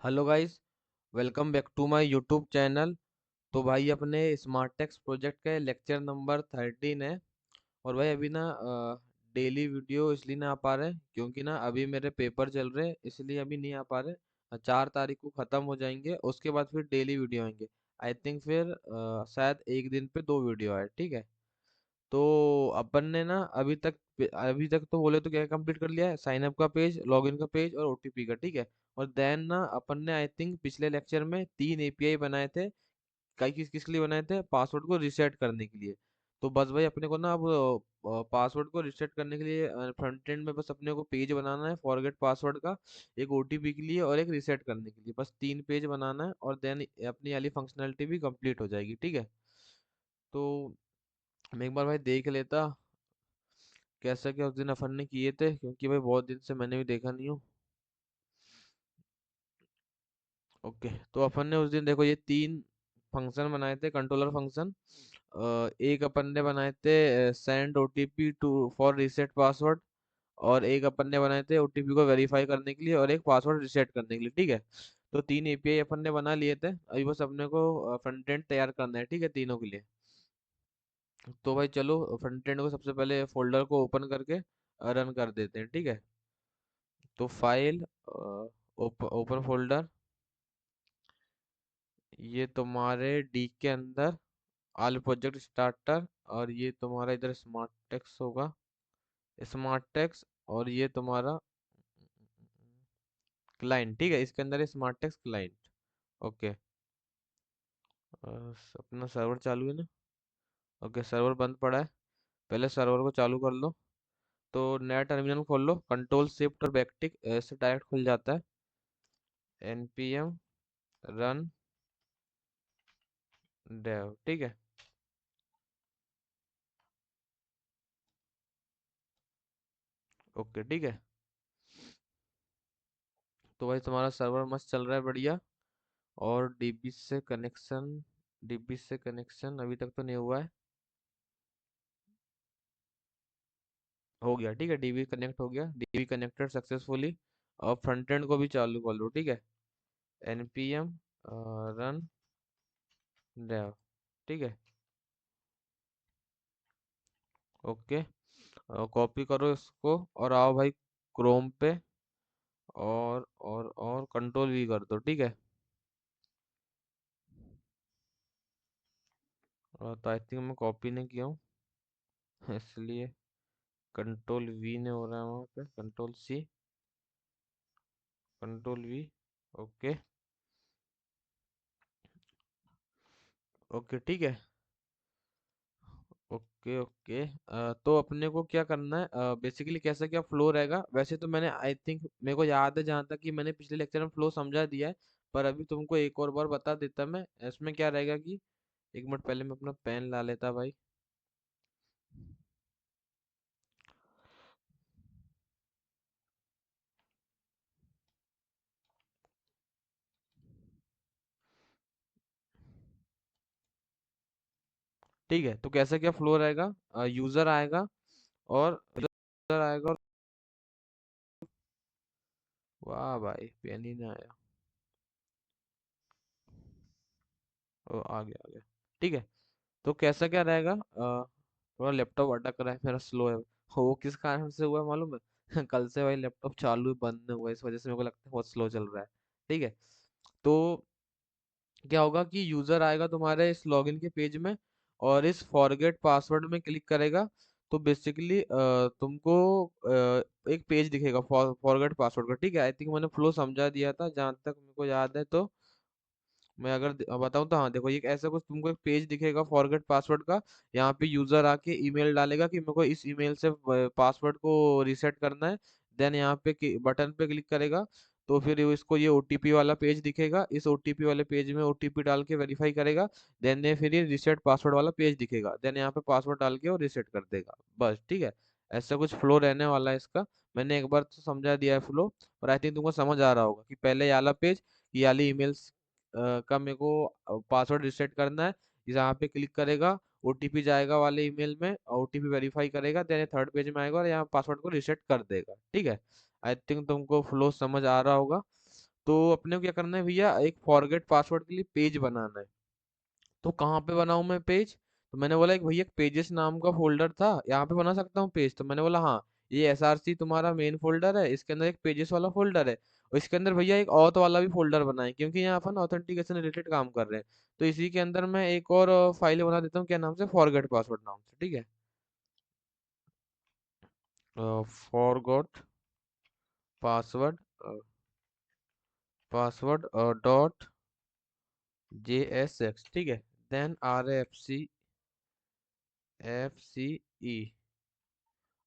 Hello guys. Welcome back to my YouTube channel. तो भाई अपने स्मार्ट टेक्स प्रोजेक्ट का लेक्चर नंबर 13 है। और भाई अभी ना डेली वीडियो इसलिए ना आ पा रहे क्योंकि ना अभी मेरे पेपर चल रहे इसलिए अभी नहीं आ पा रहे। 4 तारीख को ख़त्म हो जाएंगे, उसके बाद फिर डेली वीडियो आएंगे। आई थिंक फिर शायद एक दिन पे 2 वीडियो आए, ठीक है। तो अपन ने ना अभी तक तो बोले तो क्या कंप्लीट कर लिया है, साइन अप का पेज, लॉगिन का पेज और ओटीपी का, ठीक है। और देन ना अपन ने आई थिंक पिछले लेक्चर में 3 एपीआई बनाए थे। कई किस के लिए बनाए थे? पासवर्ड को रिसेट करने के लिए। तो बस भाई अपने को ना अब पासवर्ड को रिसेट करने के लिए फ्रंट एंड में बस अपने को पेज बनाना है फॉरगेट पासवर्ड का, एक ओटीपी के लिए और एक रिसेट करने के लिए। बस 3 पेज बनाना है और देन अपनी वाली फंक्शनैलिटी भी कंप्लीट हो जाएगी, ठीक है। तो मैं एक बार भाई देख लेता कैसा क्या उस दिन अपन ने किए थे, क्योंकि भाई बहुत दिन से मैंने भी देखा नहीं हूँ। ओके, तो अपन ने उस दिन देखो ये 3 फंक्शन बनाए थे, कंट्रोलर फंक्शन। एक अपन ने बनाए थे send OTP two for reset password, और एक अपन ने बनाए थे ओटीपी को वेरीफाई करने के लिए और एक पासवर्ड रिसेट करने के लिए, ठीक है। तो 3 एपीआई अपन ने बना लिए थे, अभी बस अपने को फ्रंट एंड तैयार करना है, ठीक है, तीनों के लिए। तो भाई चलो फ्रंट एंड को सबसे पहले फोल्डर को ओपन करके रन कर देते हैं, ठीक है। तो फाइल, ओपन फोल्डर, ये तुम्हारे डी के अंदर ऑल प्रोजेक्ट स्टार्टर, और ये तुम्हारा इधर स्मार्ट टेक्स होगा, स्मार्ट टेक्स। और ये तुम्हारा क्लाइंट, ठीक है, इसके अंदर है स्मार्ट टेक्स क्लाइंट। ओके। अपना सर्वर चालू है ना? ओके, सर्वर बंद पड़ा है, पहले सर्वर को चालू कर लो। तो नया टर्मिनल खोल लो, कंट्रोल शिफ्ट और बैकटिक ऐसे डायरेक्ट खुल जाता है। npm रन dev, ठीक है। ओके, ठीक है। तो भाई तुम्हारा सर्वर मस्त चल रहा है, बढ़िया। और डीबी से कनेक्शन अभी तक तो नहीं हुआ है। हो गया, ठीक है, डीबी कनेक्ट हो गया, डीबी कनेक्टेड सक्सेसफुली। और फ्रंट एंड को भी चालू कर लो, ठीक है। npm रन dev, ठीक है। ओके, कॉपी करो इसको और आओ भाई क्रोम पे, और कंट्रोल वी कर दो, ठीक है। तो आई थिंक मैं कॉपी नहीं किया हूँ इसलिए कंट्रोल वी ने हो रहा है, वहाँ पे control C, control V. Okay. Okay, ठीक है। Okay okay. तो अपने को क्या करना है, बेसिकली कैसा क्या फ्लो रहेगा? वैसे तो मैंने आई थिंक मेरे को याद है जहाँ तक कि मैंने पिछले लेक्चर में फ्लो समझा दिया है, पर अभी तुमको एक और बार बता देता मैं। इसमें क्या रहेगा कि एक मिनट पहले मैं अपना पेन ला लेता भाई। ठीक है, तो कैसा क्या फ्लो रहेगा? यूजर आएगा और यूजर आएगा और वाह भाई, पेन ही नहीं आया। ओ, आ गया आ गया, ठीक है। तो कैसा क्या रहेगा? थोड़ा लैपटॉप अटक रहा है मेरा, स्लो है। वो किस कारण से हुआ है मालूम है? कल से भाई लैपटॉप चालू बंद नहीं हुआ, इस वजह से मेरे को लगता है बहुत स्लो चल रहा है, ठीक है। तो क्या होगा कि यूजर आएगा तुम्हारे इस लॉगिन के पेज में और इस फॉरगेट पासवर्ड में क्लिक करेगा। तो बेसिकली तुमको एक पेज दिखेगा फॉरगेट पासवर्ड का, ठीक है। आई थिंक मैंने फ्लो समझा दिया था जहां तक मेरे को याद है। तो मैं अगर बताऊं तो हाँ देखो, ये ऐसा कुछ तुमको एक पेज दिखेगा फॉरगेट पासवर्ड का। यहाँ पे यूजर आके ईमेल डालेगा कि मेरे को इस ईमेल से पासवर्ड को रीसेट करना है। देन यहाँ पे बटन पे क्लिक करेगा, तो फिर इसको ये ओटीपी वाला पेज दिखेगा, इस ओटीपी वाले पेज में ओटीपी डाल के वेरीफाई करेगा। देन ये फिर ये रीसेट पासवर्ड वाला पेज दिखेगा, देन यहाँ पे पासवर्ड डाल के वो रीसेट कर देगा, बस, ठीक है। ऐसा कुछ फ्लो रहने वाला है इसका। मैंने एक बार तो समझा दिया है फ्लो, और आई थिंक तुमको समझ आ रहा होगा कि पहले ये वाला पेज, ये वाली ईमेल का मेरे को पासवर्ड रिसेट करना है। यहाँ पे क्लिक करेगा, ओटीपी जाएगा वाले ईमेल में, ओटीपी वेरीफाई करेगा, देन थर्ड पेज में आएगा और यहाँ पासवर्ड को रिसेट कर देगा, ठीक है। आई थिंक तुमको फ्लो समझ आ रहा होगा। तो अपने को क्या करना है भैया, एक फॉरगेट पासवर्ड के लिए पेज बनाना है। तो कहाँ पे बनाऊँ मैं पेज? तो मैंने बोला एक भैया पेजेस नाम का फोल्डर था, यहाँ पे बना सकता हूँ पेज? तो मैंने बोला हाँ, ये एसआरसी तुम्हारा मेन फोल्डर है, इसके अंदर एक पेजेस वाला फोल्डर है, और इसके अंदर भैया एक ऑथ वाला भी फोल्डर बनाए, क्योंकि यहाँ अपन ऑथेंटिकेशन रिलेटेड काम कर रहे हैं। तो इसी के अंदर मैं एक और फाइल बना देता हूँ, क्या नाम से, फॉरगेट पासवर्ड नाम से, ठीक है। Forgot password, password dot JSX, ठीक है। देन RFC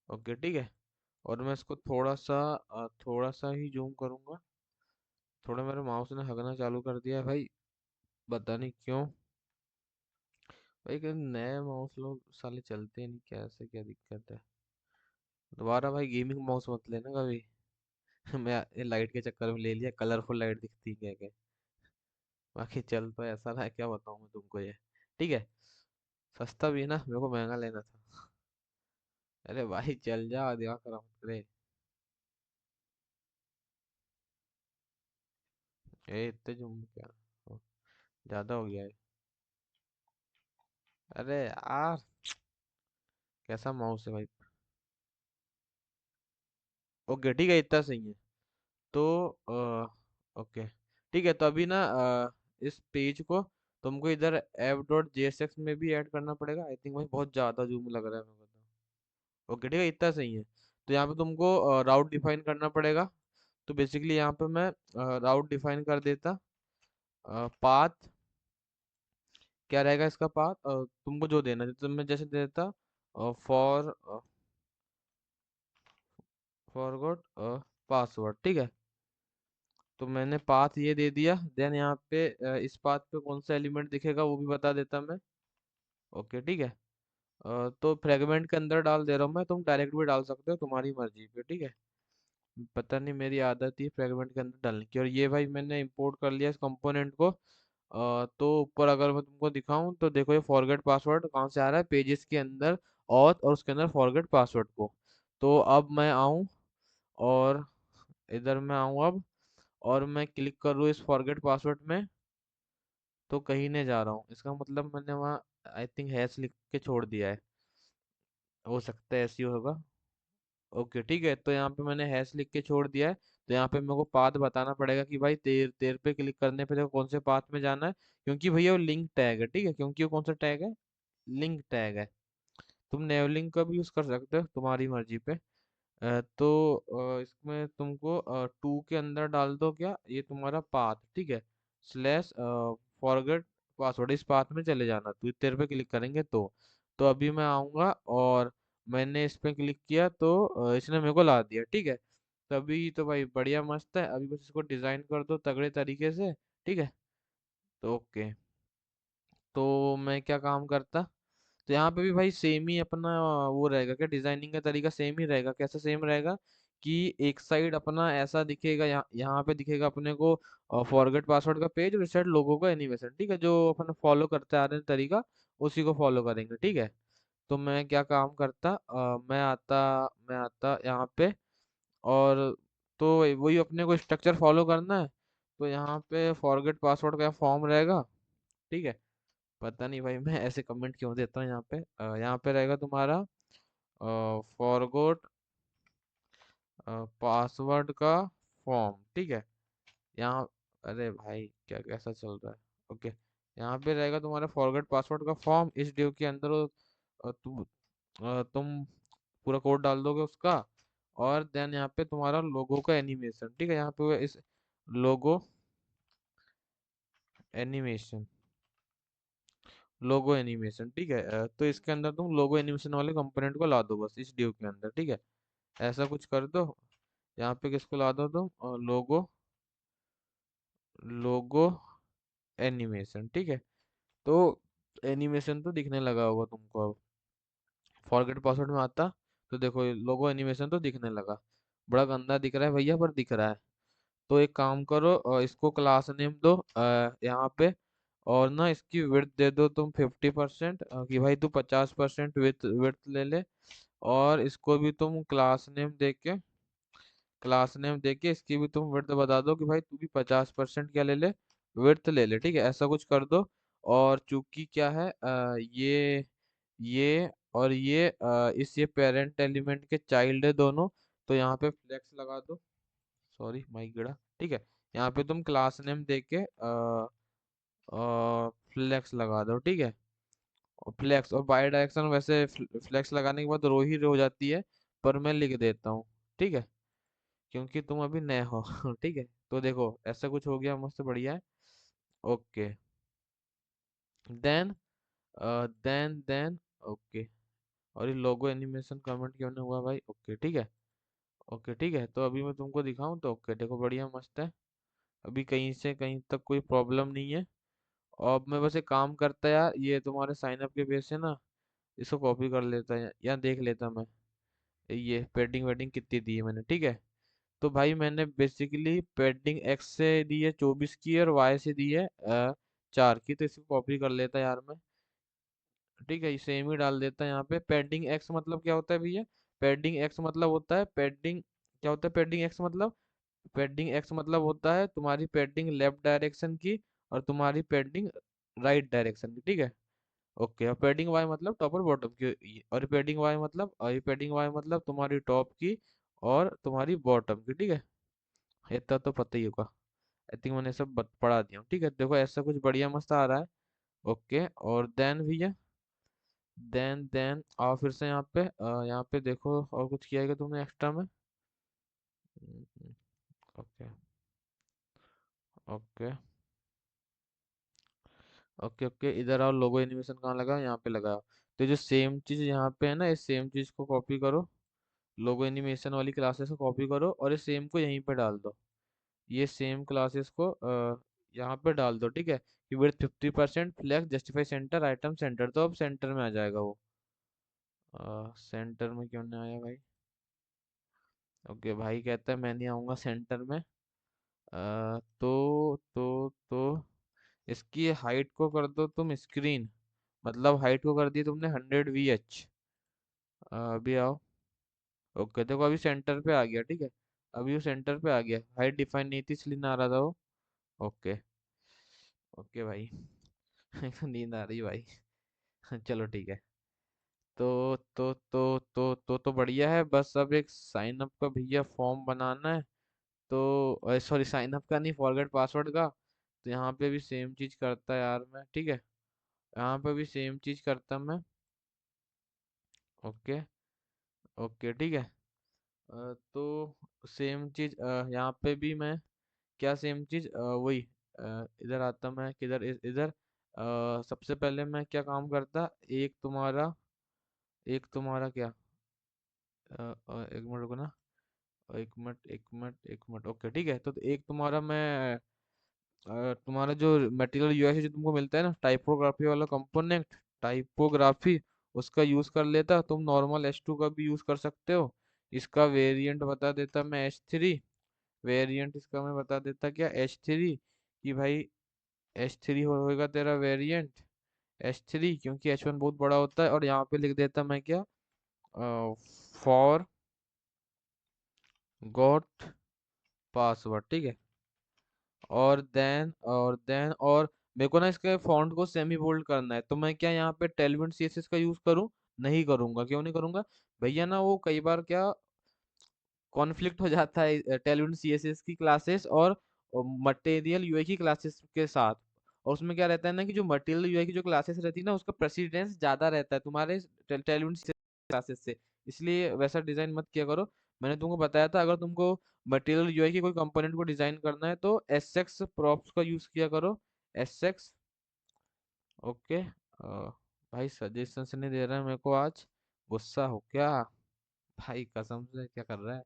ओके, ठीक है। और मैं इसको थोड़ा सा ही जूम करूंगा। थोड़ा मेरे माउस ने हगना चालू कर दिया है भाई, पता नहीं क्यों। भाई कि नए माउस लोग साले चलते नहीं, कैसे, क्या दिक्कत है? दोबारा भाई गेमिंग माउस मत लेना कभी। मैं ये लाइट के चक्कर में ले लिया, कलरफुल लाइट दिखती है क्या क्या। बाकी चल तो ऐसा रहा है, क्या बताऊं मैं तुमको ये। ठीक है, सस्ता भी है ना, मेरे को महंगा लेना था। अरे भाई चल जा, दिमाग खराब मत करे। ए इतने जूम क्या, ओ, ज्यादा हो गया है। अरे यार, कैसा माउस है भाई। ओके ठीक है, इतना सही है। तो ओके ठीक है, तो अभी ना इस पेज को तुमको इधर f.jsx में भी ऐड करना पड़ेगा, आई थिंक भाई बहुत ज्यादा जूम लग रहा है मेरे को तो। ओके ठीक है, इतना सही है। तो यहाँ पे तुमको राउट डिफाइन करना पड़ेगा। तो बेसिकली यहाँ पे मैं राउट डिफाइन कर देता। पाथ क्या रहेगा इसका पाथ, तुमको जो देना है, तो मैं जैसे दे देता फॉर फॉरगॉट पासवर्ड, ठीक है। तो मैंने पाथ ये दे दिया। देन यहाँ पे इस पाथ पे कौन सा एलिमेंट दिखेगा वो भी बता देता मैं। ओके ठीक है। तो फ्रेगमेंट के अंदर डाल दे रहा हूँ मैं, तुम डायरेक्ट भी डाल सकते हो, तुम्हारी मर्जी पे, ठीक है। पता नहीं, मेरी आदत ही फ्रेगमेंट के अंदर डालने की। और ये भाई मैंने इंपोर्ट कर लिया इस कंपोनेंट को। तो ऊपर अगर मैं तुमको दिखाऊं तो देखो, ये फॉरगेट पासवर्ड कहाँ से आ रहा है, पेजेस के अंदर ऑथ और उसके अंदर फॉरगेट पासवर्ड को। तो अब मैं आऊँ और इधर मैं आऊँ अब, और मैं क्लिक करूँ इस फॉरगेट पासवर्ड में, तो कहीं नहीं जा रहा हूँ। इसका मतलब मैंने वहाँ आई थिंक हैश लिख के छोड़ दिया है, हो सकता है ऐसी होगा। ओके ठीक है, तो यहाँ पे मैंने हैश लिख के छोड़ दिया है। तो यहाँ पे मेरे को पाथ बताना पड़ेगा कि भाई तेर तेर पे क्लिक करने पे देखो कौन से पाथ में जाना है, क्योंकि भैया वो लिंक टैग है, ठीक है। क्योंकि वो कौन सा टैग है, लिंक टैग है। तुम नेवलिंक का भी यूज कर सकते हो, तुम्हारी मर्जी पे। तो इसमें तुमको टू के अंदर डाल दो क्या, ये तुम्हारा पाथ, ठीक है, स्लैश फॉरगेट पासवर्ड, इस पाथ में चले जाना, तो तेरे पे क्लिक करेंगे तो अभी मैं आऊँगा और मैंने इस पे क्लिक किया तो इसने मेरे को ला दिया, ठीक है। तभी तो भाई बढ़िया मस्त है। अभी बस इसको डिज़ाइन कर दो तगड़े तरीके से, ठीक है। तो ओके, तो मैं क्या काम करता, तो यहाँ पे भी भाई सेम ही अपना वो रहेगा क्या, डिजाइनिंग का तरीका सेम ही रहेगा। कैसा सेम रहेगा कि एक साइड अपना ऐसा दिखेगा, यहाँ पे दिखेगा अपने को फॉरगेट पासवर्ड का पेज, और इस साइड लोगों का एनिमेशन, ठीक है, जो अपन फॉलो करते आ रहे हैं तरीका, उसी को फॉलो करेंगे, ठीक है। तो मैं क्या काम करता, मैं आता यहाँ पे, और तो वही अपने को स्ट्रक्चर फॉलो करना है। तो यहाँ पे फॉरगेट पासवर्ड का फॉर्म रहेगा, ठीक है। पता नहीं भाई मैं ऐसे कमेंट क्यों देता हूँ यहाँ पे। यहाँ पे रहेगा तुम्हारा फॉरगोट पासवर्ड का फॉर्म, ठीक है। यहाँ, अरे भाई क्या कैसा चल रहा है। ओके, यहाँ पे रहेगा तुम्हारा फॉरगेट पासवर्ड का फॉर्म, इस ड्यू के अंदर तुम पूरा कोड डाल दोगे उसका। और देन यहाँ पे तुम्हारा लोगो का एनिमेशन, ठीक है, यहाँ पे इस लोगो एनिमेशन, लोगो एनिमेशन, ठीक है। तो इसके अंदर तुम लोगो एनिमेशन वाले कंपोनेंट को ला दो बस इस ड्यू के अंदर, ठीक है। ऐसा कुछ कर दो। यहाँ पे किसको ला दो तुम, लोगो, लोगो एनिमेशन, ठीक है। तो एनिमेशन तो दिखने लगा होगा तुमको अब। फॉरगेट पासवर्ड में आता तो देखो लोगो एनिमेशन तो दिखने लगा। बड़ा गंदा दिख रहा है भैया, पर दिख रहा है। तो एक काम करो, इसको क्लास नेम दो यहाँ पे, और ना इसकी विड्थ दे दो तुम 50%, कि भाई तू 50% विड्थ विड्थ ले ले। और इसको भी तुम क्लास नेम दे के क्लास नेम देके इसकी भी तुम विड्थ बता दो कि भाई तू भी 50% क्या ले ले, विड्थ ले ले, ठीक है, ऐसा कुछ कर दो। और चूंकि क्या है ये और इस ये पेरेंट एलिमेंट के चाइल्ड है दोनों, तो यहाँ पे फ्लेक्स लगा दो। सॉरी माइक गिरा। ठीक है, यहाँ पे तुम क्लास नेम देके फ्लेक्स लगा दो, ठीक है। और फ्लेक्स और बाई डायरेक्शन वैसे फ्लेक्स लगाने के बाद रो ही रो हो जाती है, पर मैं लिख देता हूँ, ठीक है, क्योंकि तुम अभी नए हो। ठीक है, तो देखो ऐसा कुछ हो गया, मस्त बढ़िया है। Okay, then then okay. और ये लोगो एनिमेशन कमेंट क्यों नहीं हुआ भाई? ओके ठीक है। ओके ठीक है, तो अभी मैं तुमको दिखाऊं तो ओके देखो बढ़िया मस्त है। अभी कहीं से कहीं तक कोई प्रॉब्लम नहीं है। और अब मैं बस एक काम करता यार, ये तुम्हारे साइन अप के पेज से ना इसको कॉपी कर लेता है या देख लेता मैं, ये पेडिंग वेडिंग कितनी दी है मैंने, ठीक है। तो भाई मैंने बेसिकली पेडिंग एक्स से दी है 24 की और वाई से दी है 4 की, तो इसको कॉपी कर लेता यार मैं। ठीक है, सेम ही डाल देता है यहाँ पे। पेडिंग एक्स मतलब क्या होता है भैया? पेडिंग एक्स मतलब होता है पेडिंग, क्या होता है पेडिंग एक्स मतलब? पेडिंग एक्स मतलब होता है तुम्हारी पेडिंग लेफ्ट डायरेक्शन की और तुम्हारी पेडिंग राइट डायरेक्शन की, ठीक है। ओके, और पेडिंग वाई मतलब टॉप और बॉटम की, और पेडिंग वाई मतलब, और ये पेडिंग वाई मतलब तुम्हारी टॉप की और तुम्हारी बॉटम की, ठीक है। इतना तो पता ही होगा, आई थिंक मैंने सब पढ़ा दिया हूँ, ठीक है। देखो ऐसा कुछ बढ़िया मस्त आ रहा है। ओके, और देन भैया, देन आओ फिर से यहाँ पे, यहाँ पे देखो और कुछ किया है क्या तुमने एक्स्ट्रा में? ओके ओके ओके ओके, इधर आओ, लोगो एनिमेशन कहाँ लगा? यहाँ पे लगा। तो जो सेम चीज यहाँ पे है ना, इस सेम चीज को कॉपी करो, लोगो एनिमेशन वाली क्लासेस को कॉपी करो और इस सेम को यहीं पे डाल दो। ये सेम क्लासेस को यहाँ पे डाल दो, ठीक है, कि width 50%, flag justify centre item centre, तो अब सेंटर में आ जाएगा वो। सेंटर में क्यों नहीं आया भाई? ओके, भाई कहता है मैं नहीं आऊँगा सेंटर में। तो इसकी हाइट को कर दो तुम स्क्रीन, मतलब हाइट को कर दी तुमने 100 VH। अभी आओ। ओके देखो अभी सेंटर पे आ गया, ठीक है। अभी वो सेंटर पे आ गया, हाइट डिफाइन नहीं थी इसलिए ना आ रहा था वो। ओके ओके भाई। नींद आ रही है भाई। चलो ठीक है। तो बढ़िया है, बस अब एक साइन अप का भैया फॉर्म बनाना है। तो सॉरी, साइन अप का नहीं, फॉरगेट पासवर्ड का। तो यहाँ पे भी सेम चीज करता यार मैं, ठीक है, यहाँ पे भी सेम चीज करता मैं। ओके ओके ठीक है। तो सेम चीज यहाँ पे भी मैं, क्या सेम चीज वही, इधर आता मैं किधर, इधर सबसे पहले मैं क्या काम करता, एक तुम्हारा क्या, एक मिनट रुको ना, एक मिनट ओके ठीक है। तो एक तुम्हारा मैं तुम्हारा जो मटेरियल यूएस जो तुमको मिलता है ना, टाइपोग्राफी वाला कंपोनेंट, टाइपोग्राफी, उसका यूज कर लेता। तुम नॉर्मल H2 का भी यूज कर सकते हो। इसका वेरिएंट बता देता मैं H3, वेरिएंट इसका मैं बता देता क्या H3, कि भाई H3 होएगा तेरा वेरिएंट H3, क्योंकि H1 बहुत बड़ा होता है। और यहाँ पे लिख देता मैं क्या, फॉर गॉट पासवर्ड, ठीक है। और मेरे को ना इसके फॉन्ट को सेमी बोल्ड करना है, तो मैं क्या यहाँ पे टेलविन सीएसएस का यूज करूँ? नहीं करूंगा, क्यों नहीं करूंगा भैया? ना वो कई बार क्या कॉन्फ्लिक्ट हो जाता है टेलविन सीएसएस की क्लासेस और मटेरियल यूआई की क्लासेस के साथ। और उसमें क्या रहता है ना, कि जो मटेरियल यूआई की जो क्लासेस रहती है ना, उसका प्रेसिडेंस ज्यादा रहता है तुम्हारे टेलविन क्लासेस से। इसलिए वैसा डिजाइन मत किया करो। मैंने तुमको बताया था, अगर तुमको मटेरियल यूआई के कोई कंपोनेंट को डिजाइन करना है तो एसएक्स प्रॉप्स का यूज किया करो, एसएक्स। ओके, भाई सजेशन नहीं दे रहा है मेरे को आज, गुस्सा हो क्या? भाई कसम से क्या कर रहा है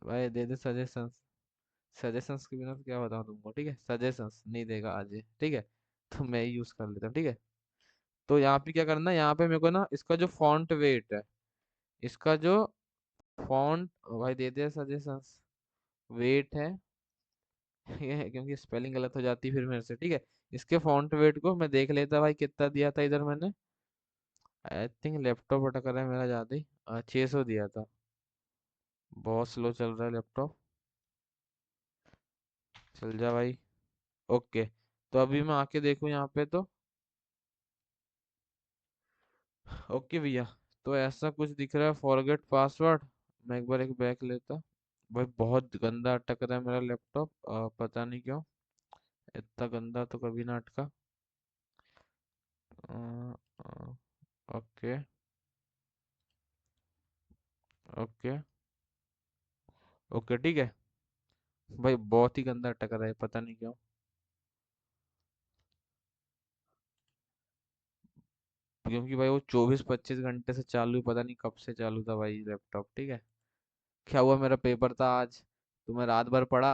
भाई? दे दे सजेशंस। सजेशंस के बिना तो क्या बताऊं तुमको, ठीक है, सजेशंस नहीं देगा आज ये, ठीक है। तो मैं ही यूज कर लेता हूँ, ठीक है। तो यहाँ पे क्या करना है, यहाँ पे मेरे को ना इसका जो फॉन्ट वेट है, इसका जो फॉन्ट, भाई दे दे सजेशंस, वेट है। ये क्योंकि स्पेलिंग गलत हो जाती है फिर मेरे से, ठीक है। इसके फॉन्ट वेट को मैं देख लेता भाई, कितना दिया था इधर मैंने? आई थिंक लैपटॉप अटक रहा है मेरा ज्यादा ही, 600 दिया था। बहुत स्लो चल रहा है लैपटॉप। चल जा भाई। ओके, तो अभी मैं आके देखूँ यहाँ पे तो। ओके भैया, तो ऐसा कुछ दिख रहा है, फॉरगेट पासवर्ड। मैं एक बार एक बैग लेता। भाई बहुत गंदा अटक रहा है मेरा लैपटॉप, पता नहीं क्यों। इतना गंदा तो कभी ना अटका। अ, अ, ओके। ओके। ओके ठीक है। भाई बहुत ही गंदा अटक रहा है, पता नहीं क्यों। क्योंकि भाई वो 24-25 घंटे से चालू है, पता नहीं कब से चालू था भाई लैपटॉप, ठीक है। क्या हुआ, मेरा पेपर था आज, तो मैं रात भर पढ़ा।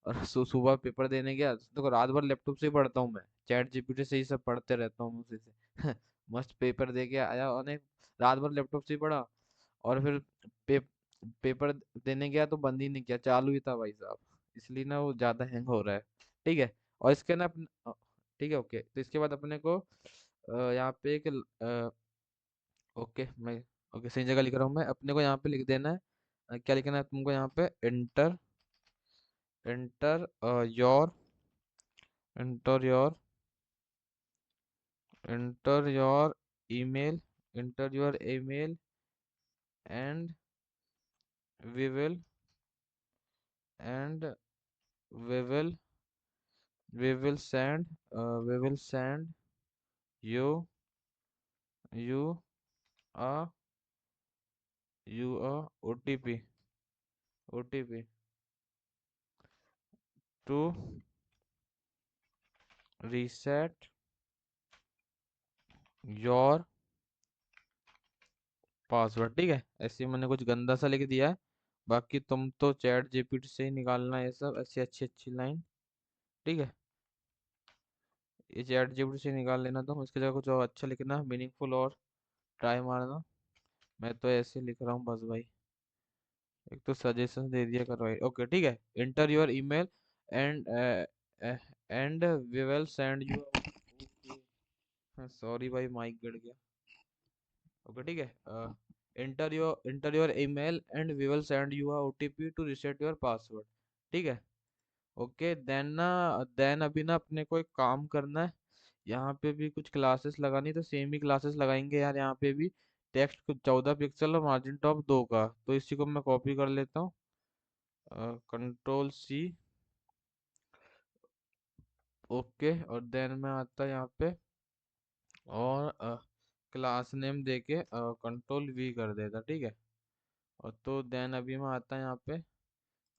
और सुबह पेपर देने गया, तो देखो रात भर लैपटॉप से ही पढ़ता हूँ मैं। चैट जीपीटी से ही सब पढ़ते रहता हूँ मैं, उसी से मस्त पेपर दे के आया, और नहीं, रात भर लैपटॉप से ही पढ़ा। और फिर पे, पेपर देने गया तो बंद ही नहीं किया, चालू ही था भाई साहब। इसलिए ना वो ज्यादा हैंग हो रहा है। ठीक है। और इसके ना ठीक है, ओके, तो इसके बाद अपने को यहाँ पे एक ओके मैं, ओके सही जगह लिख रहा हूँ मैं। अपने को यहाँ पे लिख देना है, क्या लिखना है तुमको यहाँ पे, enter, enter your, enter your, enter your email, enter your email and we will, and we will, we will send, we will send you, you a, you a OTP, OTP to reset your password. ठीक है, ऐसे ही मैंने कुछ गंदा सा लिख दिया है। बाकी तुम तो चैट जीपीटी से ही निकालना है ये सब, ऐसी अच्छी अच्छी लाइन। ठीक है, ये चैट जीपीटी से निकाल लेना, तुम इसकी जगह कुछ और अच्छा लिखना, मीनिंगफुल, और ट्राई मारना। मैं तो ऐसे लिख रहा हूँ बस भाई। एक तो सजेशन दे दिया कर भाई। ओके ठीक है, enter your email and and we will send you. Sorry भाई, माइक गड़ गया। ओके ठीक है, enter your email and we will send you a OTP to reset your password. ठीक है। ओके देन ना, देन अभी ना अपने को एक काम करना है। यहाँ पे भी कुछ क्लासेस लगानी, तो सेम ही क्लासेस लगाएंगे यार यहाँ पे भी। टेक्स्ट को 14 पिक्सल और मार्जिन टॉप 2 का, तो इसी को मैं कॉपी कर लेता हूँ, कंट्रोल सी। ओके, और देन मैं आता यहाँ पे, और क्लास नेम दे के कंट्रोल वी कर देता, ठीक है। और तो देन अभी मैं आता यहाँ पे,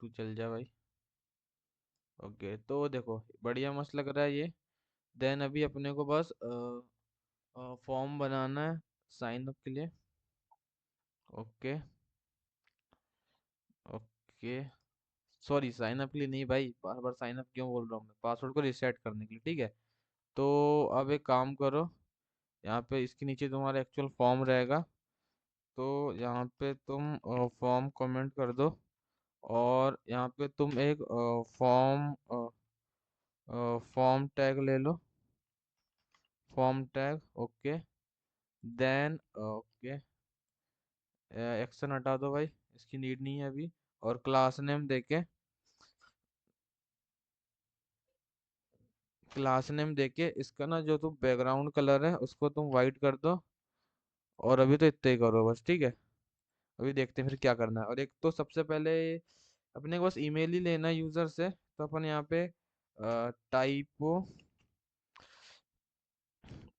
तू चल जा भाई। ओके, तो देखो बढ़िया मस्त लग रहा है ये। देन अभी अपने को बस फॉर्म बनाना है साइन अप के लिए। Okay. Okay, sorry, sign up के लिए नहीं भाई, बार बार साइन अप क्यों बोल रहा हूँ मैं, पासवर्ड को रिसेट करने के लिए, ठीक है। तो अब एक काम करो, यहाँ पे इसके नीचे तुम्हारा एक्चुअल फॉर्म रहेगा, तो यहाँ पे तुम फॉर्म कमेंट कर दो। और यहाँ पे तुम एक फॉर्म फॉर्म टैग ले लो, form tag. Okay, then okay, action हटा दो भाई, इसकी नीड नहीं है अभी। और क्लास नेम देके, क्लास नेम देके इसका ना जो तुम बैकग्राउंड कलर है उसको तुम वाइट कर दो। और अभी तो इतना ही करो बस, ठीक है। अभी देखते हैं फिर क्या करना है। और एक तो सबसे पहले अपने को बस ईमेल ही लेना है यूजर से, तो अपन यहाँ पे टाइपो,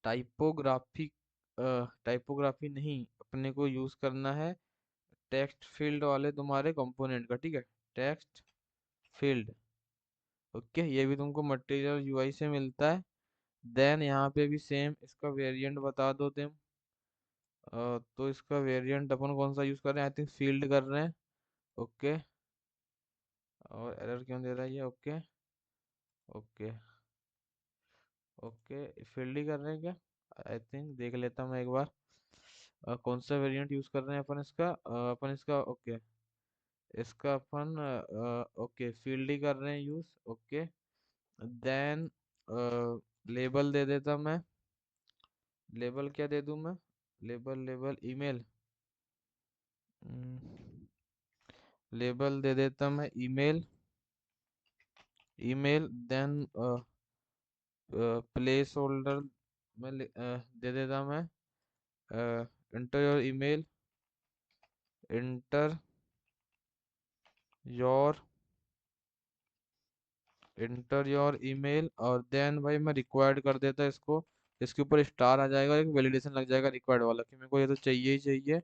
टाइपोग्राफी, टाइपोग्राफी नहीं, अपने को यूज करना है टेक्स्ट फील्ड वाले तुम्हारे कंपोनेंट का, ठीक है। टेक्स्ट फील्ड, ओके, ये भी तुमको मटेरियल यूआई से मिलता है। देन यहाँ पे भी सेम इसका वेरिएंट बता दो तुम। तो इसका वेरिएंट अपन कौन सा यूज कर रहे हैं, आई थिंक फील्ड कर रहे हैं। ओके, और एरर क्यों दे रहा है ये। ओके। ओके। ओके, फील्ड ही कर रहे हैं क्या, आई थिंक देख लेता हूँ मैं एक बार। कौन सा वेरिएंट यूज कर रहे हैं अपन इसका, अपन इसका ओके, इसका अपन ओके फील्ड ही कर रहे हैं यूज। ओके, देन लेबल दे देता मैं। लेबल क्या दे दूं मैं, लेबल, लेबल ईमेल, लेबल दे देता मैं email, email then placeholder में दे देता मैं enter your email, enter your enter your email, और देन भाई मैं रिक्वायर्ड कर देता इसको। इसके ऊपर स्टार आ जाएगा, एक वैलिडेशन लग जाएगा रिक्वायर्ड वाला कि मेरे को ये तो चाहिए ही चाहिए।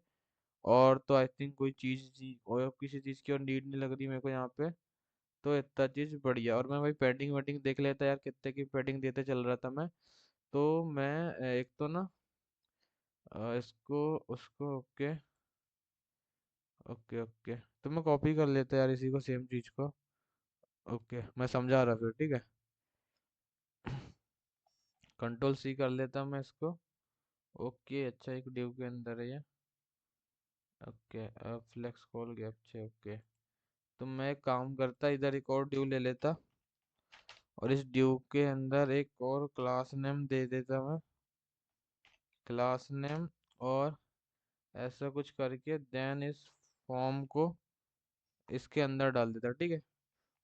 और तो आई थिंक कोई चीज़ और किसी चीज़ की और नीड नहीं लग रही मेरे को यहाँ पे। तो इतना चीज़ बढ़िया। और मैं भाई पैडिंग वैडिंग देख लेता यार, कितने की पैडिंग देते चल रहा था मैं। तो मैं एक तो ना इसको उसको ओके ओके ओके, तो मैं कॉपी कर लेता यार इसी को, सेम चीज़ को। ओके मैं समझा रहा फिर, ठीक है। कंट्रोल सी कर लेता मैं इसको। ओके अच्छा, एक डिव के अंदर है ये। ओके फ्लेक्स कॉल गैप छे, ओके। तो मैं एक काम करता, इधर एक और ड्यू ले लेता, और इस ड्यू के अंदर एक और क्लास नेम दे देता मैं, क्लास नेम। और ऐसा कुछ करके देन इस फॉर्म को इसके अंदर डाल देता, ठीक है।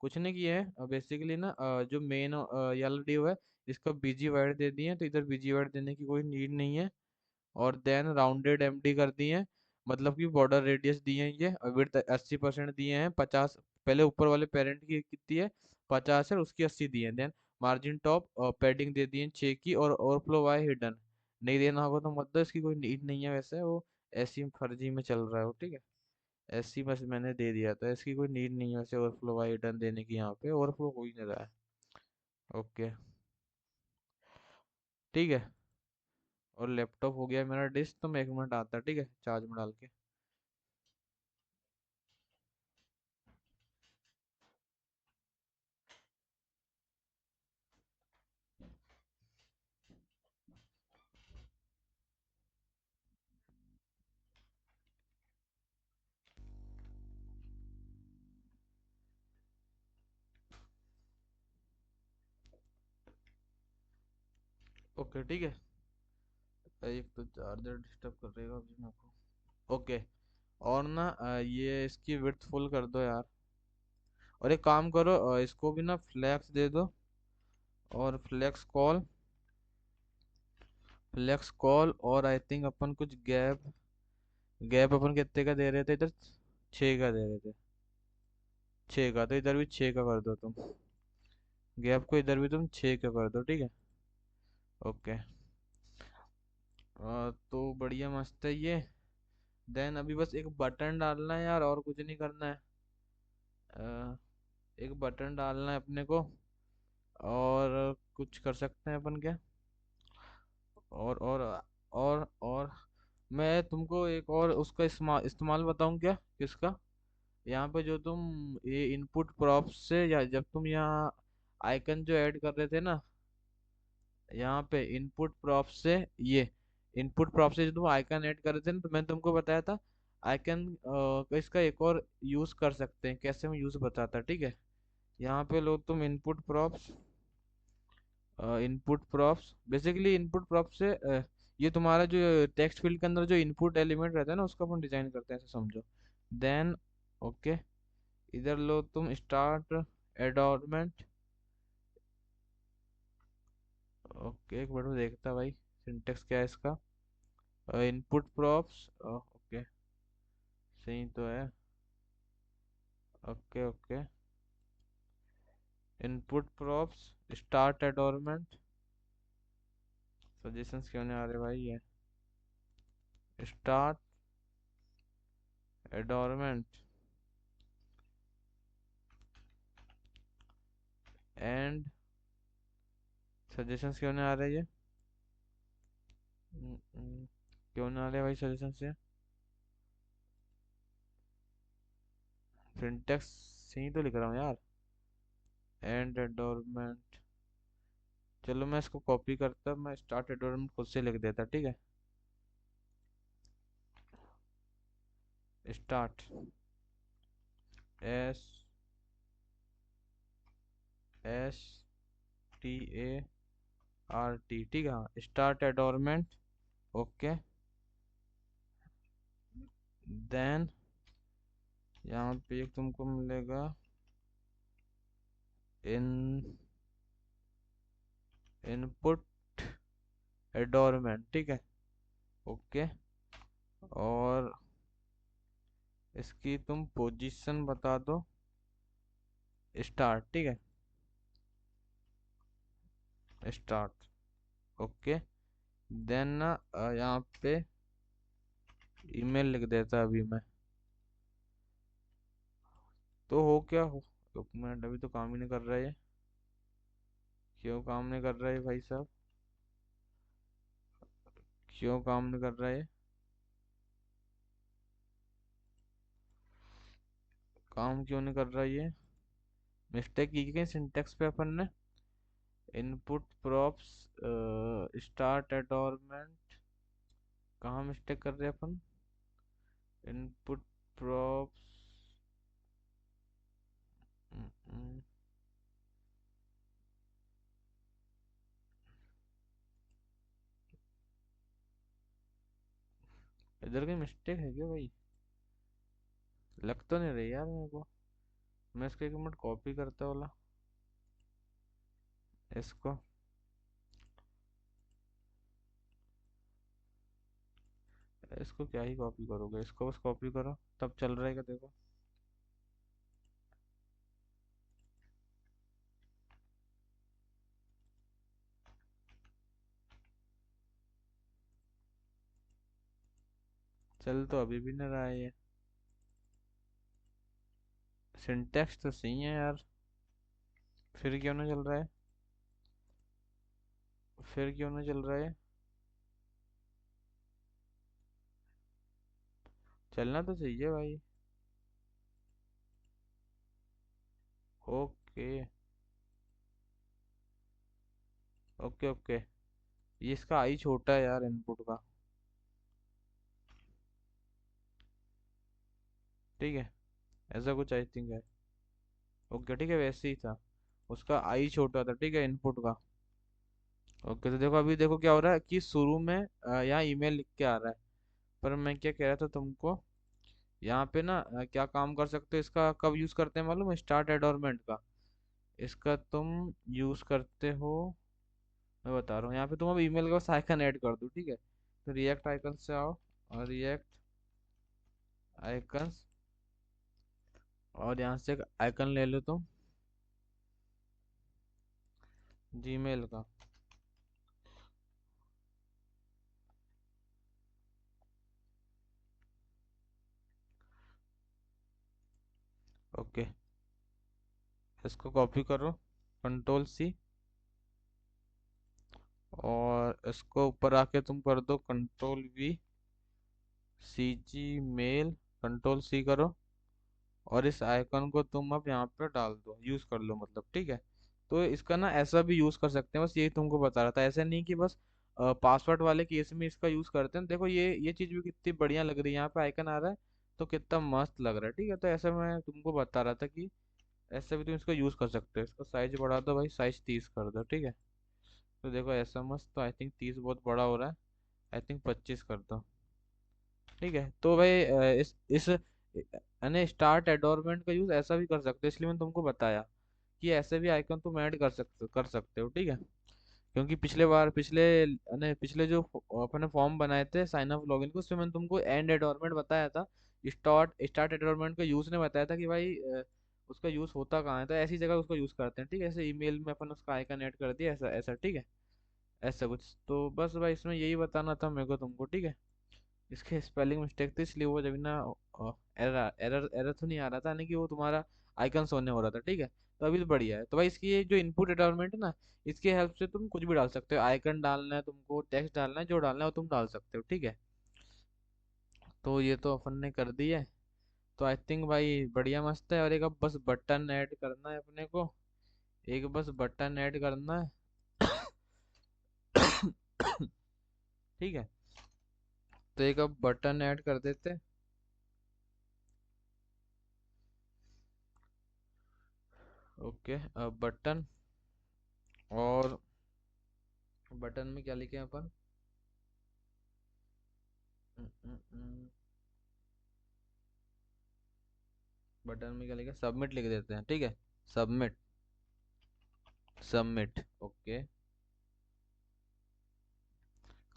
कुछ नहीं किया है बेसिकली ना, जो मेन ये वाला ड्यू है इसका बीजी वाइड दे दिए, तो इधर बीजी वाइड देने की कोई नीड नहीं है। और देन राउंडेड एमडी कर दिए हैं, मतलब कि बॉर्डर रेडियस दिए हैं ये, और विड्थ 80% दिए हैं, 50 पहले ऊपर वाले पेरेंट की कितनी है 50 है, उसकी 80 दिए हैं। देन मार्जिन टॉप पैडिंग दे दी है 6 की, और ओवरफ्लो वाई हिडन नहीं देना होगा तो मतलब इसकी कोई नीड नहीं है, वैसे वो ऐसी फर्जी में चल रहा है वो, ठीक है। ऐसी बस मैंने दे दिया था, इसकी कोई नीड नहीं है वैसे ओवरफ्लो वाई हिडन देने की, यहाँ पे ओवरफ्लो हो ही नहीं रहा है। ओके ठीक है। और लैपटॉप हो गया मेरा डिस्क, तो मैं 1 मिनट आता, ठीक है, चार्ज में डाल के। ओके ठीक है। एक तो चार्जर डिस्टर्ब कर रहेगा अभी मेरे को। ओके। और ना ये इसकी विड्थ फुल कर दो यार। और एक काम करो, इसको भी ना फ्लैक्स दे दो, और फ्लैक्स कॉल। और आई थिंक अपन कुछ गैप, गैप अपन कितने का दे रहे थे इधर, 6 का दे रहे थे। 6 का, तो इधर भी 6 का कर दो तुम, गैप को इधर भी तुम 6 का कर दो, ठीक है। ओके तो बढ़िया मस्त है ये। देन अभी बस एक बटन डालना है यार, और कुछ नहीं करना है। अ, एक बटन डालना है अपने को, और कुछ कर सकते हैं अपन क्या। और और मैं तुमको एक और उसका इस्तेमाल बताऊं क्या, किसका। यहाँ पे जो तुम ये इनपुट प्रॉप्स से, या जब तुम यहाँ आइकन जो ऐड कर रहे थे ना, यहाँ पे इनपुट प्रॉप्स से, ये इनपुट प्रॉप्स से जो तुम आइकन ऐड कर रहे थे ना, तो मैंने तुमको बताया था आइकन का इसका एक और यूज कर सकते हैं, कैसे मैं यूज बताता, ठीक है। यहाँ पे लो तुम input props, basically input props से ये तुम्हारा जो टेक्स्ट फील्ड के अंदर जो इनपुट एलिमेंट रहता है ना, उसको अपन डिजाइन करते हैं, ऐसे समझो। देन ओके, इधर लो तुम स्टार्ट एडॉर्नमेंट। ओके एक मिनट में देखता भाई सिंटेक्स क्या है इसका। इनपुट प्रॉप्स ओके, सही तो है। Okay okay, input props start adornment. Suggestions क्यों नहीं आ रहे भाई ये, स्टार्ट एडॉर्नमेंट एंड सजेशंस क्यों नहीं आ रहे ये। क्यों नहीं आ रहे भाई सजेशन से। सिंटेक्स सही तो लिख रहा हूँ यार, एंड एडोरमेंट। चलो मैं इसको कॉपी करता, मैं स्टार्ट एडोरमेंट खुद से लिख देता, ठीक है। Start S S T A R T, ठीक है, हाँ स्टार्ट एडोरमेंट। ओके देन यहाँ पे एक तुमको मिलेगा इन इनपुट एडोरमेंट, ठीक है। ओके। और इसकी तुम पोजीशन बता दो स्टार्ट, ठीक है। स्टार्ट। ओके। देन ना यहाँ पे ईमेल लिख देता अभी मैं। तो हो क्या हो, एक मिनट, अभी तो काम ही नहीं कर रहा है ये। क्यों काम नहीं कर रहा है भाई साहब? क्यों काम नहीं कर रहा है? काम क्यों नहीं कर रहा है ये? मिस्टेक की कहीं सिंटेक्स पे अपन ने? इनपुट प्रॉप्स स्टार्ट एडोरमेंट, कहाँ मिस्टेक कर रहे हैं अपन? इनपुट प्रॉप्स, इधर कहीं मिस्टेक है क्या भाई? लग तो नहीं रही यार मेरे को। मैं इसको एक मिनट कॉपी करता वाला इसको। इसको क्या ही कॉपी करोगे, इसको बस कॉपी करो तब चल रहा है क्या, देखो। चल तो अभी भी नहीं रहा है ये। सिंटेक्स तो सही है यार, फिर क्यों नहीं चल रहा है? फिर क्यों नहीं चल रहा है? चलना तो चाहिए भाई। Okay okay okay. ये इसका आई छोटा है यार इनपुट का, ठीक है। ऐसा कुछ आई थिंक है। ओके ठीक है, वैसे ही था। उसका आई छोटा था, ठीक है, इनपुट का। ओके, तो देखो अभी देखो क्या हो रहा है कि शुरू में यहाँ ईमेल लिख के आ रहा है। पर मैं क्या कह रहा था तुमको, यहाँ पे ना क्या काम कर सकते हो, इसका कब यूज करते हैं मालूम है? स्टार्ट एडोरमेंट का इसका तुम यूज करते हो। मैं बता रहा हूँ, यहाँ पे तुम अब ईमेल का बस आइकन ऐड कर दो, ठीक है। तो रिएक्ट आइकन से आओ, और रिएक्ट आइकन्स, और यहाँ से एक आइकन ले लो तुम जीमेल का। ओके, इसको कॉपी करो, कंट्रोल सी, और इसको ऊपर आके तुम कर दो control we, C ji mail, control C करो। और इस आइकन को तुम अब यहाँ पे डाल दो, यूज कर लो मतलब, ठीक है। तो इसका ना ऐसा भी यूज कर सकते हैं, बस यही तुमको बता रहा था। ऐसा नहीं कि बस पासवर्ड वाले केस में इसका यूज करते हैं। देखो ये चीज भी कितनी बढ़िया लग रही है, यहाँ पे आइकन आ रहा है तो कितना मस्त लग रहा है, ठीक है। तो ऐसा मैं तुमको बता रहा था कि ऐसे भी तुम इसको यूज कर सकते हो। इसका साइज बढ़ा दो भाई, साइज 30 कर दो, ठीक है। तो देखो ऐसा मस्त, तो आई थिंक 30 बहुत बड़ा हो रहा है, आई थिंक 25 कर दो, ठीक है। तो भाई इस यानी स्टार्ट एडोरमेंट का यूज ऐसा भी कर सकते हो, इसलिए मैंने तुमको बताया कि ऐसे भी आइकन तुम ऐड कर सकते हो, ठीक है। क्योंकि पिछले बार पिछले यानी पिछले जो अपने फॉर्म बनाए थे साइन अप लॉगिन को, उसमें मैंने तुमको एंड एडोरमेंट बताया था। स्टार्ट स्टार्ट एडोरमेंट का यूज ने बताया था कि भाई उसका यूज होता कहाँ है, तो ऐसी जगह उसको यूज करते हैं, ठीक है। ऐसे ईमेल में अपन उसका आइकन ऐड कर दिया, ऐसा ऐसा, ठीक है। ऐसा कुछ तो बस भाई इसमें यही बताना था मेरे को तुमको, ठीक है। इसके स्पेलिंग मिस्टेक थी, इसलिए वो जब ना एरर एरर एरर तो नहीं आ रहा था, यानी कि वो तुम्हारा आइकन सोने हो रहा था, ठीक है। तो अभी तो बढ़िया है। तो भाई इसकी ये जो इनपुट एनवायरनमेंट है ना, इसकी हेल्प से तुम कुछ भी डाल सकते हो। आइकन डालना है तुमको, टेक्स्ट डालना है, जो डालना है वो तुम डाल सकते हो, ठीक है। तो ये तो अपन ने कर दी है। तो आई थिंक भाई बढ़िया मस्त है। और एक अब बस बटन ऐड करना है अपने को, एक बस बटन ऐड करना है। ठीक है, तो एक अब बटन ऐड कर देते हैं। ओके, अब बटन, और बटन में क्या लिखे हैं अपन? बटन में क्या लिखा, सबमिट लिख देते हैं, ठीक है। सबमिट। Submit, okay.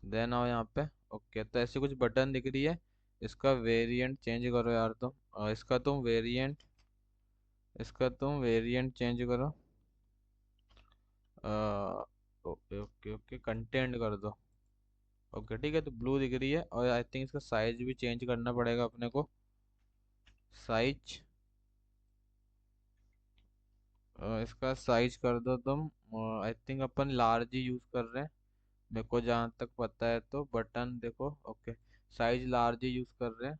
देन आओ यहाँ पे। ओके, तो ऐसे कुछ बटन दिख रही है। इसका वेरिएंट चेंज करो यार तुम। इसका तुम वेरिएंट चेंज करो। ओके ओके ओके, कंटेंट कर दो। ओके ठीक है, तो ब्लू दिख रही है, और आई थिंक इसका साइज भी चेंज करना पड़ेगा अपने को। साइज, इसका साइज कर दो तुम। I think upon large he use कर रहे हैं, मेरे को जहाँ तक पता है। तो बटन देखो, ओके, साइज लार्ज ही यूज कर रहे हैं।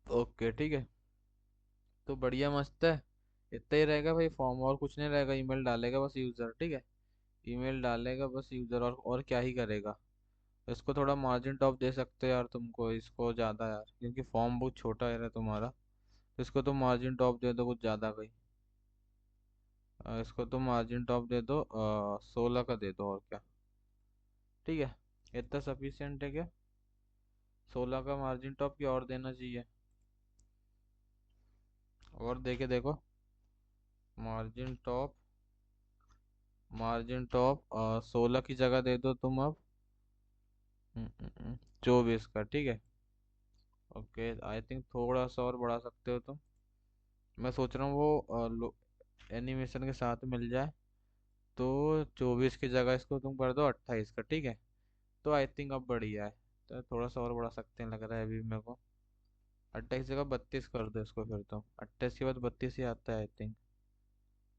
ओके ठीक है, तो बढ़िया मस्त है। इतना ही रहेगा भाई फॉर्म, और कुछ नहीं रहेगा। ईमेल डालेगा बस यूज़र, ठीक है। ईमेल डालेगा बस यूज़र, और क्या ही करेगा। इसको थोड़ा मार्जिन टॉप दे सकते हो यार तुमको, इसको ज़्यादा यार, क्योंकि फॉर्म बहुत छोटा है तुम्हारा। तो इसको तुम मार्जिन टॉप दे दो कुछ ज़्यादा का ही। इसको तुम मार्जिन टॉप दे दो, 16 का दे दो, और क्या। ठीक है, इतना सफिशियंट है क्या? 16 का मार्जिन टॉप की और देना चाहिए? और देके देखो। मार्जिन टॉप, मार्जिन टॉप 16 की जगह दे दो तुम अब 24 का, ठीक है। ओके, आई थिंक थोड़ा सा और बढ़ा सकते हो तुम। मैं सोच रहा हूँ वो एनिमेशन के साथ मिल जाए। तो 24 की जगह इसको तुम कर दो 28 का, ठीक है। तो आई थिंक अब बढ़िया है। तो थोड़ा सा और बढ़ा सकते हैं लग रहा है अभी मेरे को। 28 जगह 32 कर दो इसको, फिर तो 28 के बाद 32 ही आता है आई थिंक।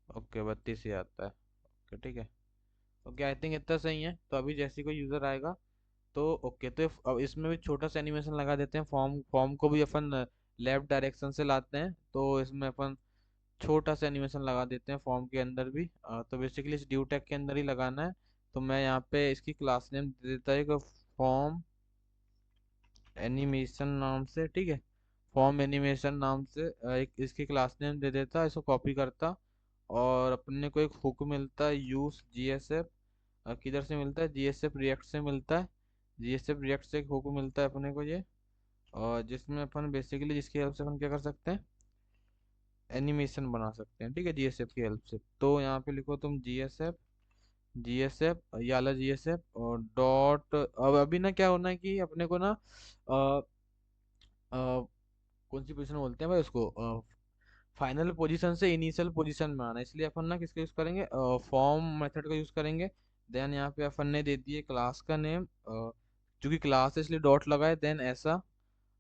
ओके, 32 ही आता है। ओके ठीक है। ओके, आई थिंक इतना सही है। तो अभी जैसे कोई यूज़र आएगा, तो ओके, तो अब इसमें भी छोटा सा एनिमेशन लगा देते हैं। फॉर्म फॉर्म को भी अपन लेफ्ट डायरेक्शन से लाते हैं, तो इसमें अपन छोटा सा एनिमेशन लगा देते हैं फॉर्म के अंदर भी। तो बेसिकली इस ड्यू टैग के अंदर ही लगाना है। तो मैं यहाँ पे इसकी क्लास नेम दे देता है फॉर्म एनिमेशन नाम से, ठीक है। फॉर्म एनिमेशन नाम से एक इसकी क्लास नेम दे देता, इसको कॉपी करता। और अपने को एक हुक मिलता है, यूज जीएसएफ। किधर से मिलता है? जीएसएफ रिएक्ट से मिलता है। जीएसएफ रिएक्ट से एक हुक मिलता है अपने को ये। और जिसमें अपन बेसिकली, जिसकी हेल्प से अपन क्या कर सकते हैं, एनिमेशन बना सकते हैं, ठीक है, जीएसएफ की हेल्प से। तो यहाँ पे लिखो तुम जीएसएफ, जीएसएफ याला जीएसएफ और डॉट। अब अभी ना क्या होना है कि अपने को ना कौन सी पोजीशन बोलते हैं भाई उसको, फाइनल पोजीशन से इनिशियल पोजीशन में आना है। इसलिए अपन ना किसका यूज करेंगे, फॉर्म मेथड का यूज करेंगे। देन यहाँ पे अपन ने दे दिए क्लास का नेम, चूंकि क्लास है इसलिए डॉट लगाए, देन ऐसा।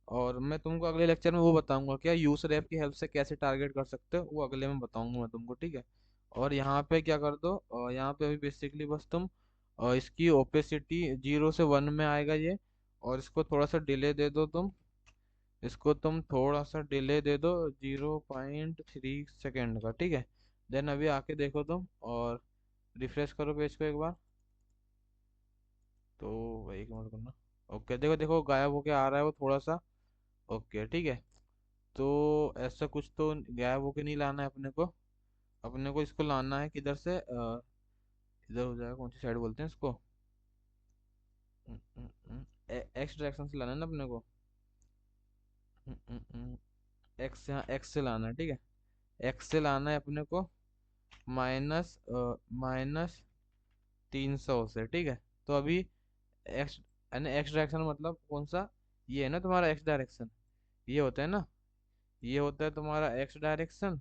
और मैं तुमको अगले लेक्चर में वो बताऊंगा क्या यूज रैप की हेल्प से कैसे टारगेट कर सकते हो, वो अगले में बताऊंगा मैं तुमको, ठीक है। और यहाँ पे क्या कर दो, यहाँ पे अभी बेसिकली बस तुम इसकी ओपेसिटी 0 से 1 में आएगा ये। और इसको थोड़ा सा डिले दे दो तुम। इसको तुम थोड़ा सा डिले दे दो 0.3 सेकेंड का, ठीक है। देन अभी आके देखो तुम, और रिफ्रेश करो पेज को एक बार। तो वही एक मिनट करना। ओके, देखो देखो गायब होके आ रहा है वो थोड़ा सा। ओके ठीक है। तो ऐसा कुछ तो गायब होके नहीं लाना है अपने को। अपने को इसको लाना है किधर से, इधर हो जाएगा, कौन सी साइड बोलते हैं इसको, एक्स डायरेक्शन से लाना है ना अपने को। एक्स, यहाँ एक्स से लाना है, ठीक है। एक्स से लाना है अपने को, माइनस माइनस 300 से, ठीक है। तो अभी एक्स, यानी एक्स डायरेक्शन मतलब कौन सा, ये है ना तुम्हारा एक्स डायरेक्शन। ये होता है ना, ये होता है तुम्हारा एक्स डायरेक्शन।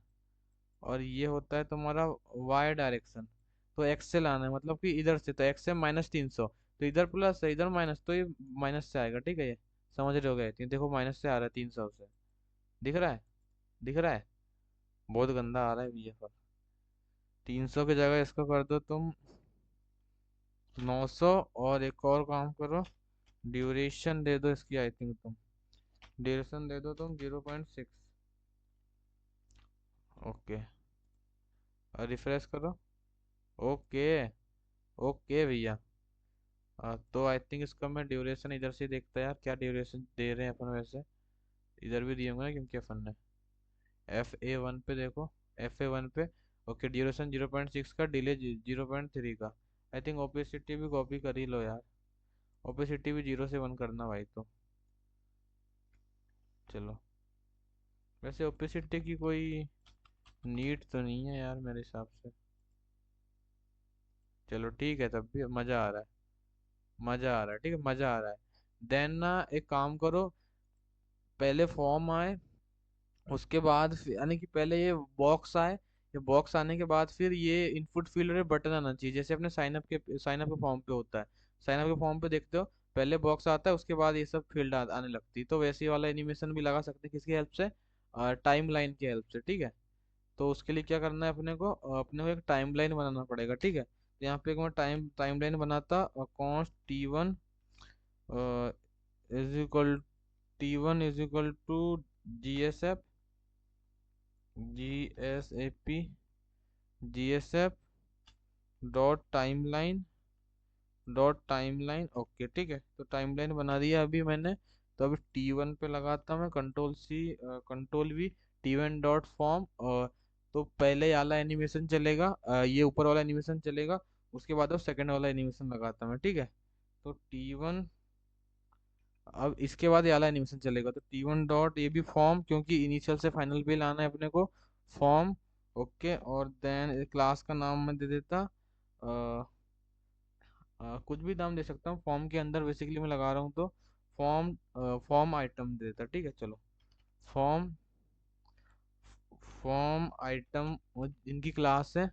और ये होता है तुम्हारा वाई डायरेक्शन। तो एक्स से लाना है, मतलब कि इधर से, तो एक्स से -300। तो इधर प्लस है, इधर माइनस, तो ये माइनस से आएगा, ठीक है। ये समझ रहे हो गए? देखो माइनस से आ रहा है 300 से। दिख रहा है? दिख रहा है? बहुत गंदा आ रहा है ये पर। 300 की जगह इसको कर दो तुम 900। और एक और काम करो, ड्यूरेशन दे दो इसकी, आई थिंक तुम ड्यूरेशन दे दो तुम 0.6। ओके, और रिफ्रेश करो। ओके, ओके भैया। तो आई थिंक इसका मैं ड्यूरेशन इधर से देखता है यार, क्या ड्यूरेशन दे रहे हैं अपन वैसे। इधर भी दिए होंगे ना, क्योंकि अपन ने FA1 पे देखो, FA1 पे। ओके, ड्यूरेशन 0.6 का, डिले 0.3 का। आई थिंक ओपेसिटी भी कॉपी कर ही लो यार। ओपेसिटी भी 0 से 1 करना भाई, तो चलो। वैसे ओपेसिटी की कोई नीड तो नहीं है यार मेरे हिसाब से। चलो ठीक है, तब भी मजा आ रहा है। मजा आ रहा है, ठीक है, मजा आ रहा है। देन ना एक काम करो, पहले फॉर्म आए, उसके बाद यानी कि पहले ये बॉक्स आए, ये बॉक्स आने के बाद फिर ये इनपुट फील्ड में बटन आना चाहिए, जैसे अपने साइन अप के फॉर्म पे होता है। साइन अप के फॉर्म पे देखते हो, पहले बॉक्स आता है, उसके बाद ये सब फील्ड आने लगती है। तो वैसे ही वाला एनिमेशन भी लगा सकते हैं, किसकी हेल्प से? टाइम लाइन की हेल्प से, ठीक है। तो उसके लिए क्या करना है अपने को? अपने को एक टाइम लाइन बनाना पड़ेगा, ठीक है। तो यहाँ पे एक मैं टाइम लाइन बनाता, const T1 is equal to GSF dot timeline, okay ठीक है। तो टाइमलाइन बना दिया अभी मैंने। तो अभी T1 पे लगाता मैं control C, control V, T1 dot form. तो पहले ये वाला एनिमेशन चलेगा, ये ऊपर वाला एनिमेशन चलेगा, उसके बाद वो सेकंड वाला एनिमेशन लगाता मैं, ठीक है। तो T1, अब इसके बाद ये वाला एनिमेशन चलेगा, तो T1 डॉट ये भी फॉर्म, क्योंकि इनिशियल से फाइनल पे लाना है अपने को, फॉर्म। ओके, और देन क्लास का नाम मैं दे देता, कुछ भी नाम दे सकता हूँ, फॉर्म के अंदर बेसिकली मैं लगा रहा हूँ, तो फॉर्म फॉर्म आइटम दे देता, ठीक है। चलो, फॉर्म फॉर्म आइटम इनकी क्लास है,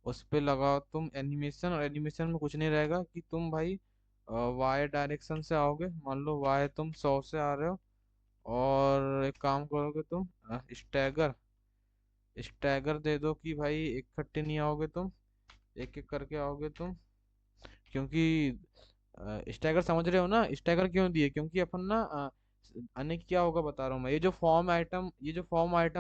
उस पे लगाओ तुम एनिमेशन। और एनिमेशन में कुछ नहीं रहेगा कि तुम भाई वाई डायरेक्शन से आओगे, मान लो वाई तुम 100 से आ रहे हो, और एक काम करोगे तुम, स्टैगर स्टैगर दे दो कि भाई इकट्ठे नहीं आओगे तुम, एक एक करके आओगे तुम। क्योंकि स्टैगर समझ रहे हो ना, स्टैगर क्यों दिए? क्योंकि अपन ना अनेक क्या होगा बता रहा हूँ मैं, ये जो फॉर्म आइटम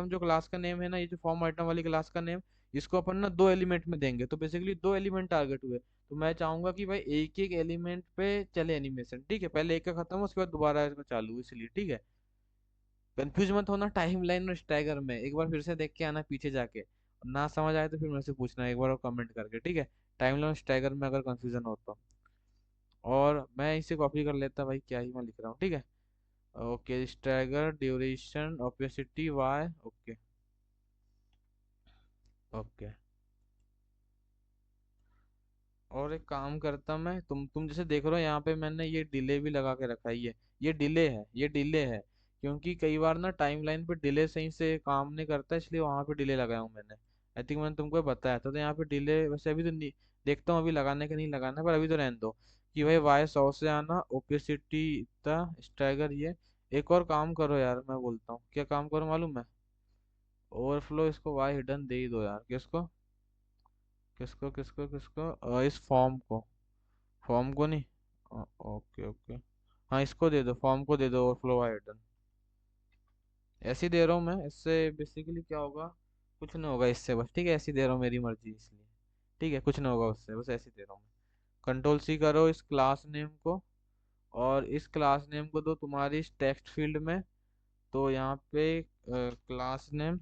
जो क्लास का नेम है ना, ये जो फॉर्म आइटम वाली क्लास का नेम, इसको अपन ना दो एलिमेंट में देंगे, तो बेसिकली दो एलिमेंट टारगेट हुए। तो मैं चाहूंगा कि भाई एक एक एलिमेंट पे चले एनिमेशन, ठीक है। पहले एक का खत्म हो, उसके बाद दोबारा इसका चालू, इसलिए ठीक है। कंफ्यूज मत होना टाइम लाइन और स्टैगर में, एक बार फिर से देख के आना पीछे जाके, ना समझ आए तो फिर मेरे से पूछना एक बार और कमेंट करके, ठीक है। टाइम लाइन और स्टैगर में अगर कंफ्यूजन हो तो। और मैं इसे कॉपी कर लेता भाई, क्या ही मैं लिख रहा हूँ, ठीक है। Okay, stagger duration opacity Y, okay. Okay, और एक काम करता मैं, तुम जैसे देख रहे हो यहाँ पे मैंने ये डिले भी लगा के रखा है, ये डिले है। क्योंकि कई बार ना टाइमलाइन पे डिले सही से काम नहीं करता, इसलिए वहां पे डिले लगाया हूँ मैंने। आई थिंक मैंने तुमको बताया था, तो यहाँ पे डिले वैसे अभी तो नहीं, देखता हूँ अभी लगाने का नहीं लगाना, पर अभी तो रहने दो। कि भाई वाई 100 से आना, ओपेसिटी इतना, स्टैगर ये। एक और काम करो यार, मैं बोलता हूँ क्या काम करो मालूम है? ओवरफ्लो इसको वाई हिडन दे ही दो यार, किसको किसको किसको किसको इस फॉर्म को नहीं, ओके ओके, हाँ इसको दे दो, फॉर्म को दे दो ओवरफ्लो वाई हिडन। ऐसे ही दे रहा हूँ मैं, इससे बेसिकली क्या होगा? कुछ नहीं होगा इससे, बस ठीक है, ऐसे ही दे रहा हूँ, मेरी मर्जी इसलिए, ठीक है, कुछ नहीं होगा उससे, बस ऐसे ही दे रहा हूँ मैं। कंट्रोल C करो इस क्लास नेम को, और इस क्लास नेम को दो तुम्हारी इस टेक्स्ट फील्ड में। तो यहाँ पे क्लास नेम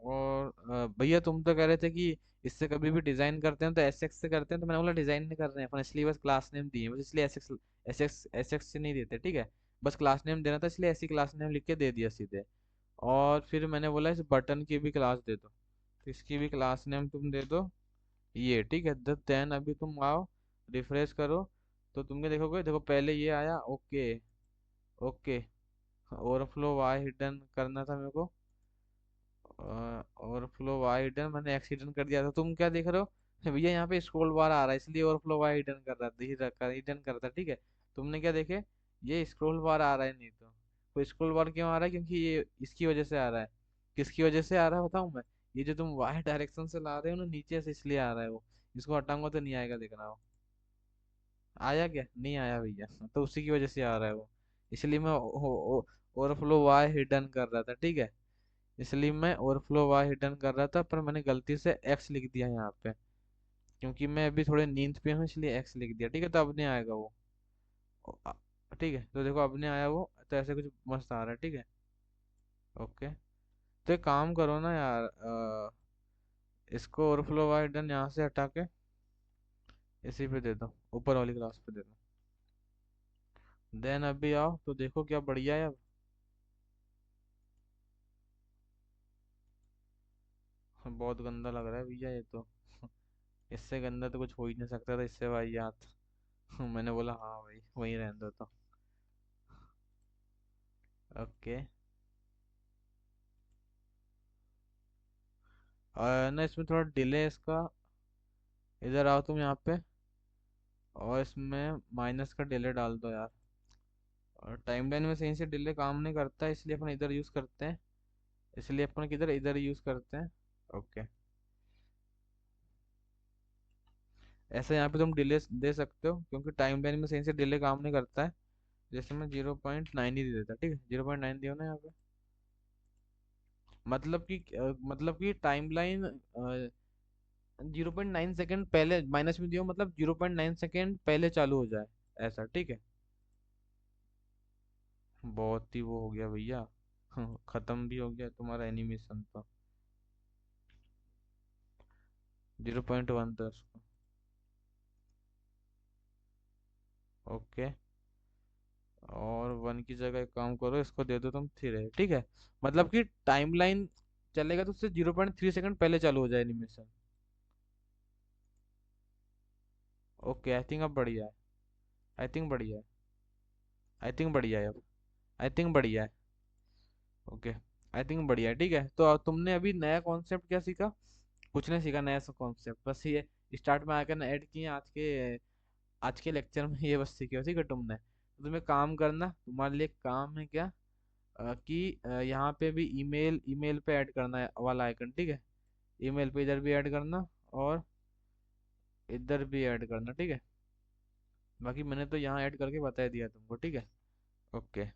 और भैया तुम तो कह रहे थे कि इससे कभी भी डिजाइन करते हैं तो एसएक्स से करते हैं, तो मैंने बोला डिजाइन नहीं कर रहे हैं अपन, इसलिए बस क्लास नेम दिए, बस इसलिए एसएक्स एसएक्स एसएक्स से नहीं देते, ठीक है। बस क्लास नेम देना था, इसलिए ऐसी क्लास नेम लिख के दे दिया सीधे। और फिर मैंने बोला इस बटन की भी क्लास दे दो, तो इसकी भी क्लास नेम तुम दे दो, ये ठीक है। देन अभी तुम आओ, रिफ्रेश करो, तो तुमने देखोगे, देखो पहले ये आया, okay okay. Overflow Y hidden करना था मेरे को, ओवरफ्लो वाई हिडन मैंने एक्सीडेंट कर दिया था, तुम क्या देख रहे हो भैया? यहाँ पे स्क्रॉल बार आ रहा है, इसलिए ओवरफ्लो वाई हिडन कर रहा था, हिडन कर रहा था, ठीक है। तुमने क्या देखे? ये स्क्रॉल बार आ रहा है, नहीं तो स्क्रॉल बार क्यों आ रहा है? क्योंकि ये इसकी वजह से आ रहा है। किसकी वजह से आ रहा है बताऊं मैं? ये जो तुम वाई डायरेक्शन से ला रहे हो ना नीचे से, इसलिए आ रहा है वो। इसको हटाऊंगा तो नहीं आएगा, देखना वो। आया क्या? नहीं आया भैया, तो उसी की वजह से आ रहा है वो। इसलिए मैं ओवरफ्लो वाई हिडन कर रहा था, ठीक है। इसलिए मैं ओवरफ्लो वाई हिडन कर रहा था, पर मैंने गलती से एक्स लिख दिया यहाँ पे, क्योंकि मैं अभी थोड़े नींद पे हूँ, इसलिए एक्स लिख दिया, ठीक है। तो अब नहीं आएगा वो। ओ, आ- ठीक है, तो देखो अब नहीं आया वो, तो ऐसे कुछ मस्त आ रहा है, ठीक है। ओके, तो एक काम करो ना यार, इसको ओवरफ्लो वाई हिडन यहाँ से हटा के इसी पे दे दो, ऊपर वाली क्लास पे दे दो। देन अभी आओ तो देखो क्या बढ़िया है अब। बहुत गंदा लग रहा है भैया ये तो। इससे गंदा तो कुछ हो ही नहीं सकता था, इससे वाहियात। मैंने बोला हाँ भाई वहीं रहने दो तो। ओके। और ना इसमें थोड़ा डिले है इसका। इधर आओ तुम यहाँ पे, और इसमें माइनस का डिले डाल दो यार। और टाइमलाइन में सही से डिले काम नहीं करता है, इसलिए अपन इधर यूज़ करते हैं। इसलिए अपन किधर इधर यूज़ करते हैं। ओके। ऐसे यहाँ पे तुम डिले दे सकते हो, क्योंकि टाइमलाइन में सही से डिले काम नहीं करता है। जैसे मैं 0.9 ही दे देता, ठीक है, 0.9 दियो ना यहाँ पे। मतलब कि टाइमलाइन 0.9 सेकेंड पहले माइनस में दियो, मतलब 0.9 सेकेंड पहले चालू हो जाए, ऐसा ठीक है। बहुत ही वो हो गया भैया। खत्म भी हो गया तुम्हारा एनिमेशन तो। 0.1 था उसको। ओके। और 1 की जगह एक काम करो, इसको दे दो तुम 3 ठीक है। मतलब कि टाइमलाइन चलेगा तो उससे 0.3 सेकेंड पहले चालू हो जाए एनिमेशन। ओके, आई थिंक अब बढ़िया है। आई थिंक बढ़िया है। आई थिंक बढ़िया है अब। आई थिंक बढ़िया है। ओके। आई थिंक बढ़िया है, ठीक है। तो तुमने अभी नया कॉन्सेप्ट क्या सीखा? कुछ नहीं सीखा नया सा कॉन्सेप्ट, बस ये स्टार्ट में आकर ना ऐड किए आज के लेक्चर में। ये बस सीखे हो, ठीक है तुमने। तो तुम्हें काम करना, तुम्हारे लिए काम है क्या, कि यहाँ पे भी ईमेल ईमेल पे ऐड करना है वाला आइकन, ठीक है। ईमेल पे इधर भी ऐड करना, और इधर भी ऐड करना, ठीक है। बाकी मैंने तो यहाँ ऐड करके बता दिया तुमको, ठीक है। ओके।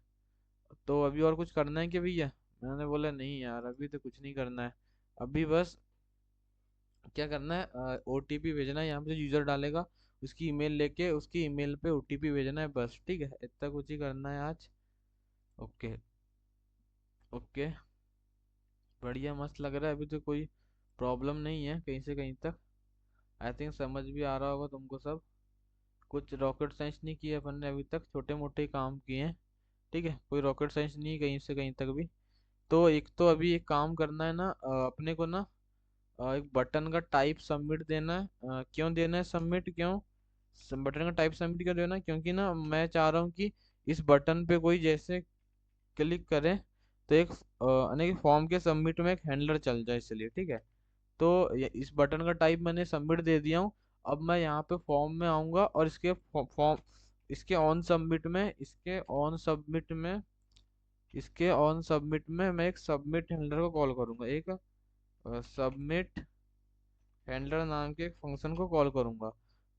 तो अभी और कुछ करना है क्या भैया? मैंने बोला नहीं यार, अभी तो कुछ नहीं करना है। अभी बस क्या करना है, ओटीपी भेजना है, यहाँ पे जो यूजर डालेगा उसकी ईमेल लेके उसकी ईमेल पे ओटीपी भेजना है, बस ठीक है, इतना कुछ ही करना है आज। ओके। ओके। बढ़िया मस्त लग रहा है, अभी तो कोई प्रॉब्लम नहीं है कहीं से कहीं तक। आई थिंक समझ भी आ रहा होगा तुमको सब। कुछ रॉकेट साइंस नहीं किया अपन ने अभी तक, छोटे मोटे काम किए हैं, ठीक है। कोई रॉकेट साइंस नहीं है कहीं से कहीं तक भी। तो एक तो अभी एक काम करना है ना, अपने को ना एक बटन का टाइप सबमिट देना है। क्यों देना है सबमिट, क्यों बटन का टाइप सबमिट क्यों देना है? क्योंकि ना मैं चाह रहा हूँ कि इस बटन पे कोई जैसे क्लिक करे तो एक यानी कि फॉर्म के सबमिट में एक हैंडलर चल जाए, इसलिए ठीक है। तो इस बटन का टाइप मैंने सबमिट दे दिया हूँ। अब मैं यहाँ पे फॉर्म में आऊँगा, और फॉर्म इसके ऑन सबमिट में मैं एक सबमिट हैंडलर को कॉल करूंगा, एक सबमिट हैंडलर नाम के एक फंक्शन को कॉल करूंगा।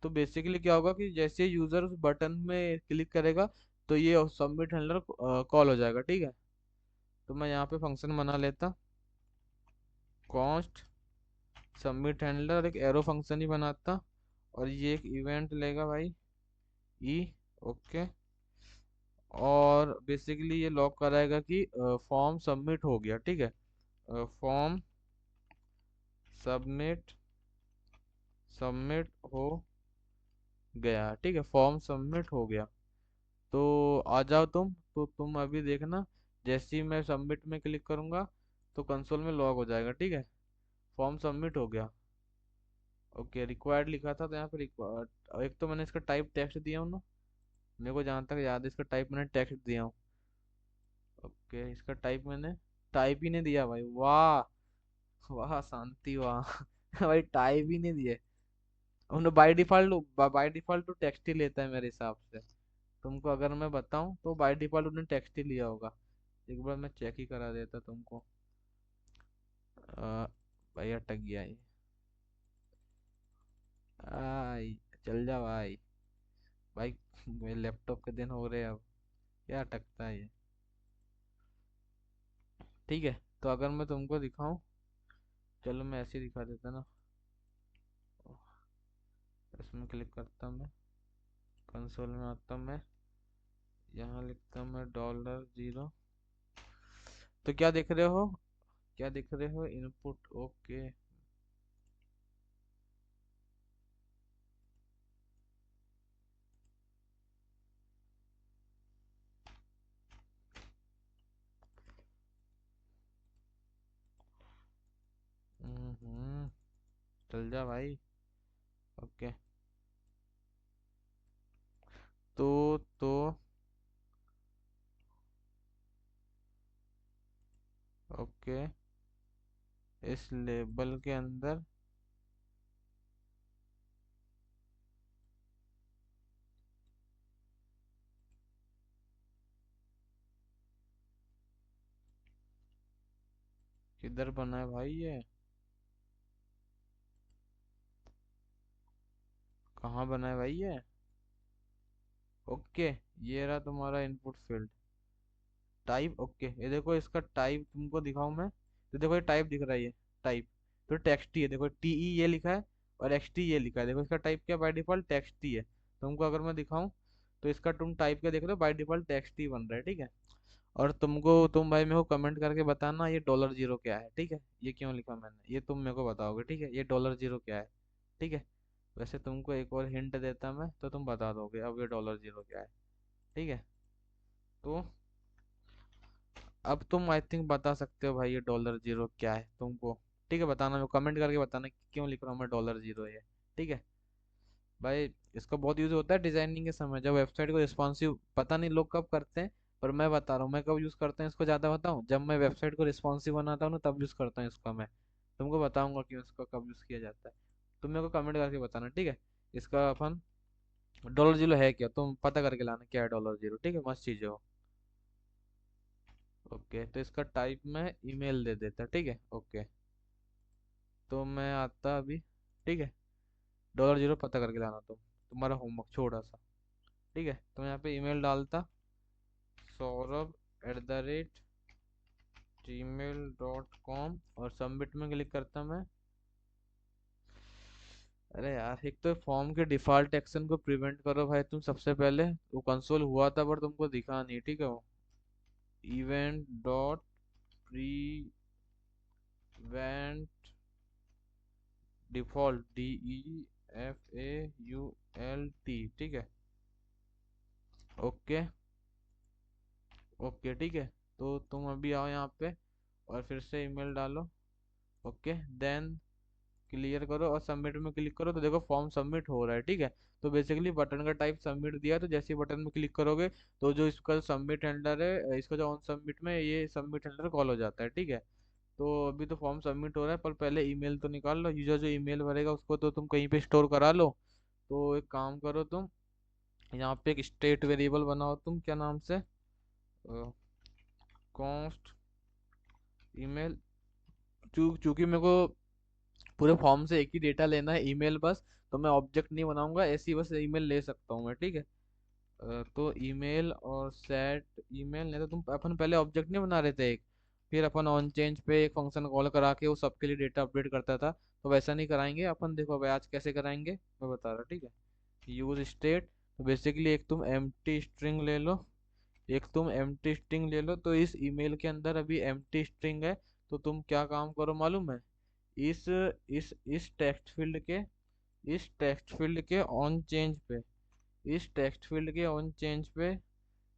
तो बेसिकली क्या होगा कि जैसे यूजर उस बटन में क्लिक करेगा तो ये सबमिट हैंडलर कॉल हो जाएगा, ठीक है। तो मैं यहाँ पे फंक्शन बना लेता, कॉन्स्ट सबमिट हैंडलर, एक एरो फंक्शन ही बनाता, और ये एक इवेंट लेगा भाई, ई। ओके। और बेसिकली ये लॉग कराएगा कि फॉर्म सबमिट हो गया, ठीक है। फॉर्म सबमिट सबमिट हो गया, ठीक है, फॉर्म सबमिट हो गया। तो आ जाओ तुम, तो तुम अभी देखना, जैसे ही मैं सबमिट में क्लिक करूंगा तो कंसोल में लॉग हो जाएगा, ठीक है। फॉर्म सबमिट हो गया। ओके, रिक्वायर्ड लिखा था तो यहाँ पे रिक्वायर्ड, एक तो मैंने इसका टाइप टेक्स्ट दिया हूँ ना, मेरे को जहाँ तक याद है इसका टाइप मैंने टेक्स्ट दिया हूँ। ओके, इसका टाइप मैंने टाइप ही नहीं दिया भाई, वाह। वाह शांति वाह। भाई टाइप ही नहीं दिए। उन्हें बाय डिफॉल्ट तो टेक्स्ट ही लेता है मेरे हिसाब से। तुमको अगर मैं बताऊं तो बाय डिफॉल्ट उन्होंने टेक्स्ट ही लिया होगा। एक बार मैं चेक ही करा देता तुमको। भाई अटक गया ये। आई, चल जा भाई। भाई मेरे लैपटॉप के दिन हो रहे हैं अब, क्या अटकता है ये। ठीक है। तो अगर मैं तुमको दिखाऊं, चलो मैं ऐसे ही दिखा देता ना। इसमें क्लिक करता मैं, कंसोल में आता मैं, यहाँ लिखता मैं $0। तो क्या देख रहे हो? क्या दिख रहे हो? इनपुट। ओके। चल जा भाई। ओके। तो तो ओके, इस लेबल के अंदर किधर बना है भाई ये? कहाँ बना है भाई ये? ओके, ये रहा तुम्हारा इनपुट फील्ड। टाइप, ओके, ये देखो इसका टाइप तुमको दिखाऊं मैं? तो देखो ये टाइप दिख रहा है, ये टाइप तो टेक्स्ट ही है। देखो टी ई ये लिखा है और एक्स टी ये लिखा है। देखो इसका टाइप क्या बाय डिफॉल्ट टेक्स्ट ही है। तुमको अगर मैं दिखाऊं तो इसका तुम टाइप क्या देख रहे हो, बाय डिफॉल्ट टेक्स्ट ही बन रहा है, ठीक है। और तुम भाई मेरे को कमेंट करके बताना ये डॉलर जीरो क्या है, ठीक है। ये क्यों लिखा मैंने ये तुम मेरे को बताओगे, ठीक है। ये डॉलर जीरो क्या है, ठीक है। वैसे तुमको एक और हिंट देता मैं तो तुम बता दोगे अब ये डॉलर जीरो क्या है, ठीक है। तो अब तुम आई थिंक बता सकते हो भाई ये डॉलर जीरो क्या है तुमको, ठीक है। बताना, मैं कमेंट करके बताना कि क्यों लिख रहा हूँ मैं डॉलर जीरो ये, ठीक है। भाई इसका बहुत यूज होता है डिजाइनिंग के समय, जब वेबसाइट को रिस्पॉन्सिव, पता नहीं लोग कब करते हैं, पर मैं बता रहा हूँ मैं कब यूज करता हूँ इसको, ज्यादा बताऊँ, जब मैं वेबसाइट को रिस्पॉन्सिव बनाता हूँ ना तब यूज करता हूँ इसका मैं। तुमको बताऊंगा कि इसका कब यूज किया जाता है। तुम मेरे को कमेंट करके बताना, ठीक है। इसका अपन डॉलर जीरो है क्या तुम पता करके लाना क्या है डॉलर जीरो, ठीक है। मस्त चीज है वो। ओके, तो इसका टाइप में ईमेल दे देता, ठीक है। ओके, तो मैं आता अभी, ठीक है। डॉलर जीरो पता करके लाना तुम्हारा होमवर्क छोटा सा, ठीक है। तो मैं यहाँ पे ईमेल डालता, saurabh@gmail.com, और सबमिट में क्लिक करता मैं। अरे यार, एक तो फॉर्म के डिफॉल्ट एक्शन को प्रिवेंट करो भाई तुम सबसे पहले। वो कंसोल हुआ था पर तुमको दिखा नहीं, ठीक है। वो event dot prevent default, DEFAULT, ठीक है। ओके। ओके, ठीक है। तो तुम अभी आओ यहाँ पे और फिर से ईमेल डालो। ओके, देन क्लियर करो और सबमिट में क्लिक करो तो देखो फॉर्म सबमिट हो रहा है, ठीक है। तो बेसिकली बटन का टाइप सबमिट दिया है, तो जैसे ही बटन में क्लिक करोगे तो जो इसका सबमिट हैंडलर है, इसका जो ऑन सबमिट में ये सबमिट हैंडलर कॉल हो जाता है, ठीक है। तो अभी तो फॉर्म सबमिट हो रहा है, पर पहले ईमेल तो निकाल लो। यूजर जो ईमेल भरेगा उसको तो तुम कहीं पे स्टोर करा लो। तो एक काम करो तुम, यहाँ पे एक स्टेट वेरिएबल बनाओ तुम, क्या नाम से, कॉन्स्ट ईमेल। चूंकि मेरे को पूरे फॉर्म से एक ही डेटा लेना है, ईमेल बस, तो मैं ऑब्जेक्ट नहीं बनाऊंगा, ऐसी बस ईमेल ले सकता हूँ मैं, ठीक है। तो ईमेल और सेट ईमेल, नहीं तो तुम अपन पहले ऑब्जेक्ट नहीं बना रहे थे एक, फिर अपन ऑन चेंज पे एक फंक्शन कॉल करा के वो सबके लिए डेटा अपडेट करता था। तो वैसा नहीं कराएंगे अपन, देखो भाई आज कैसे कराएंगे मैं बता रहा, ठीक है। यूज स्टेट, तो बेसिकली एक तुम एम्प्टी स्ट्रिंग ले लो, एक तुम एम्प्टी स्ट्रिंग ले लो। तो इस ईमेल के अंदर अभी एम्प्टी स्ट्रिंग है, तो तुम क्या काम करो मालूम है, इस इस टेक्स्ट फील्ड के ऑन चेंज पे, इस टेक्स्ट फील्ड के ऑन चेंज पे,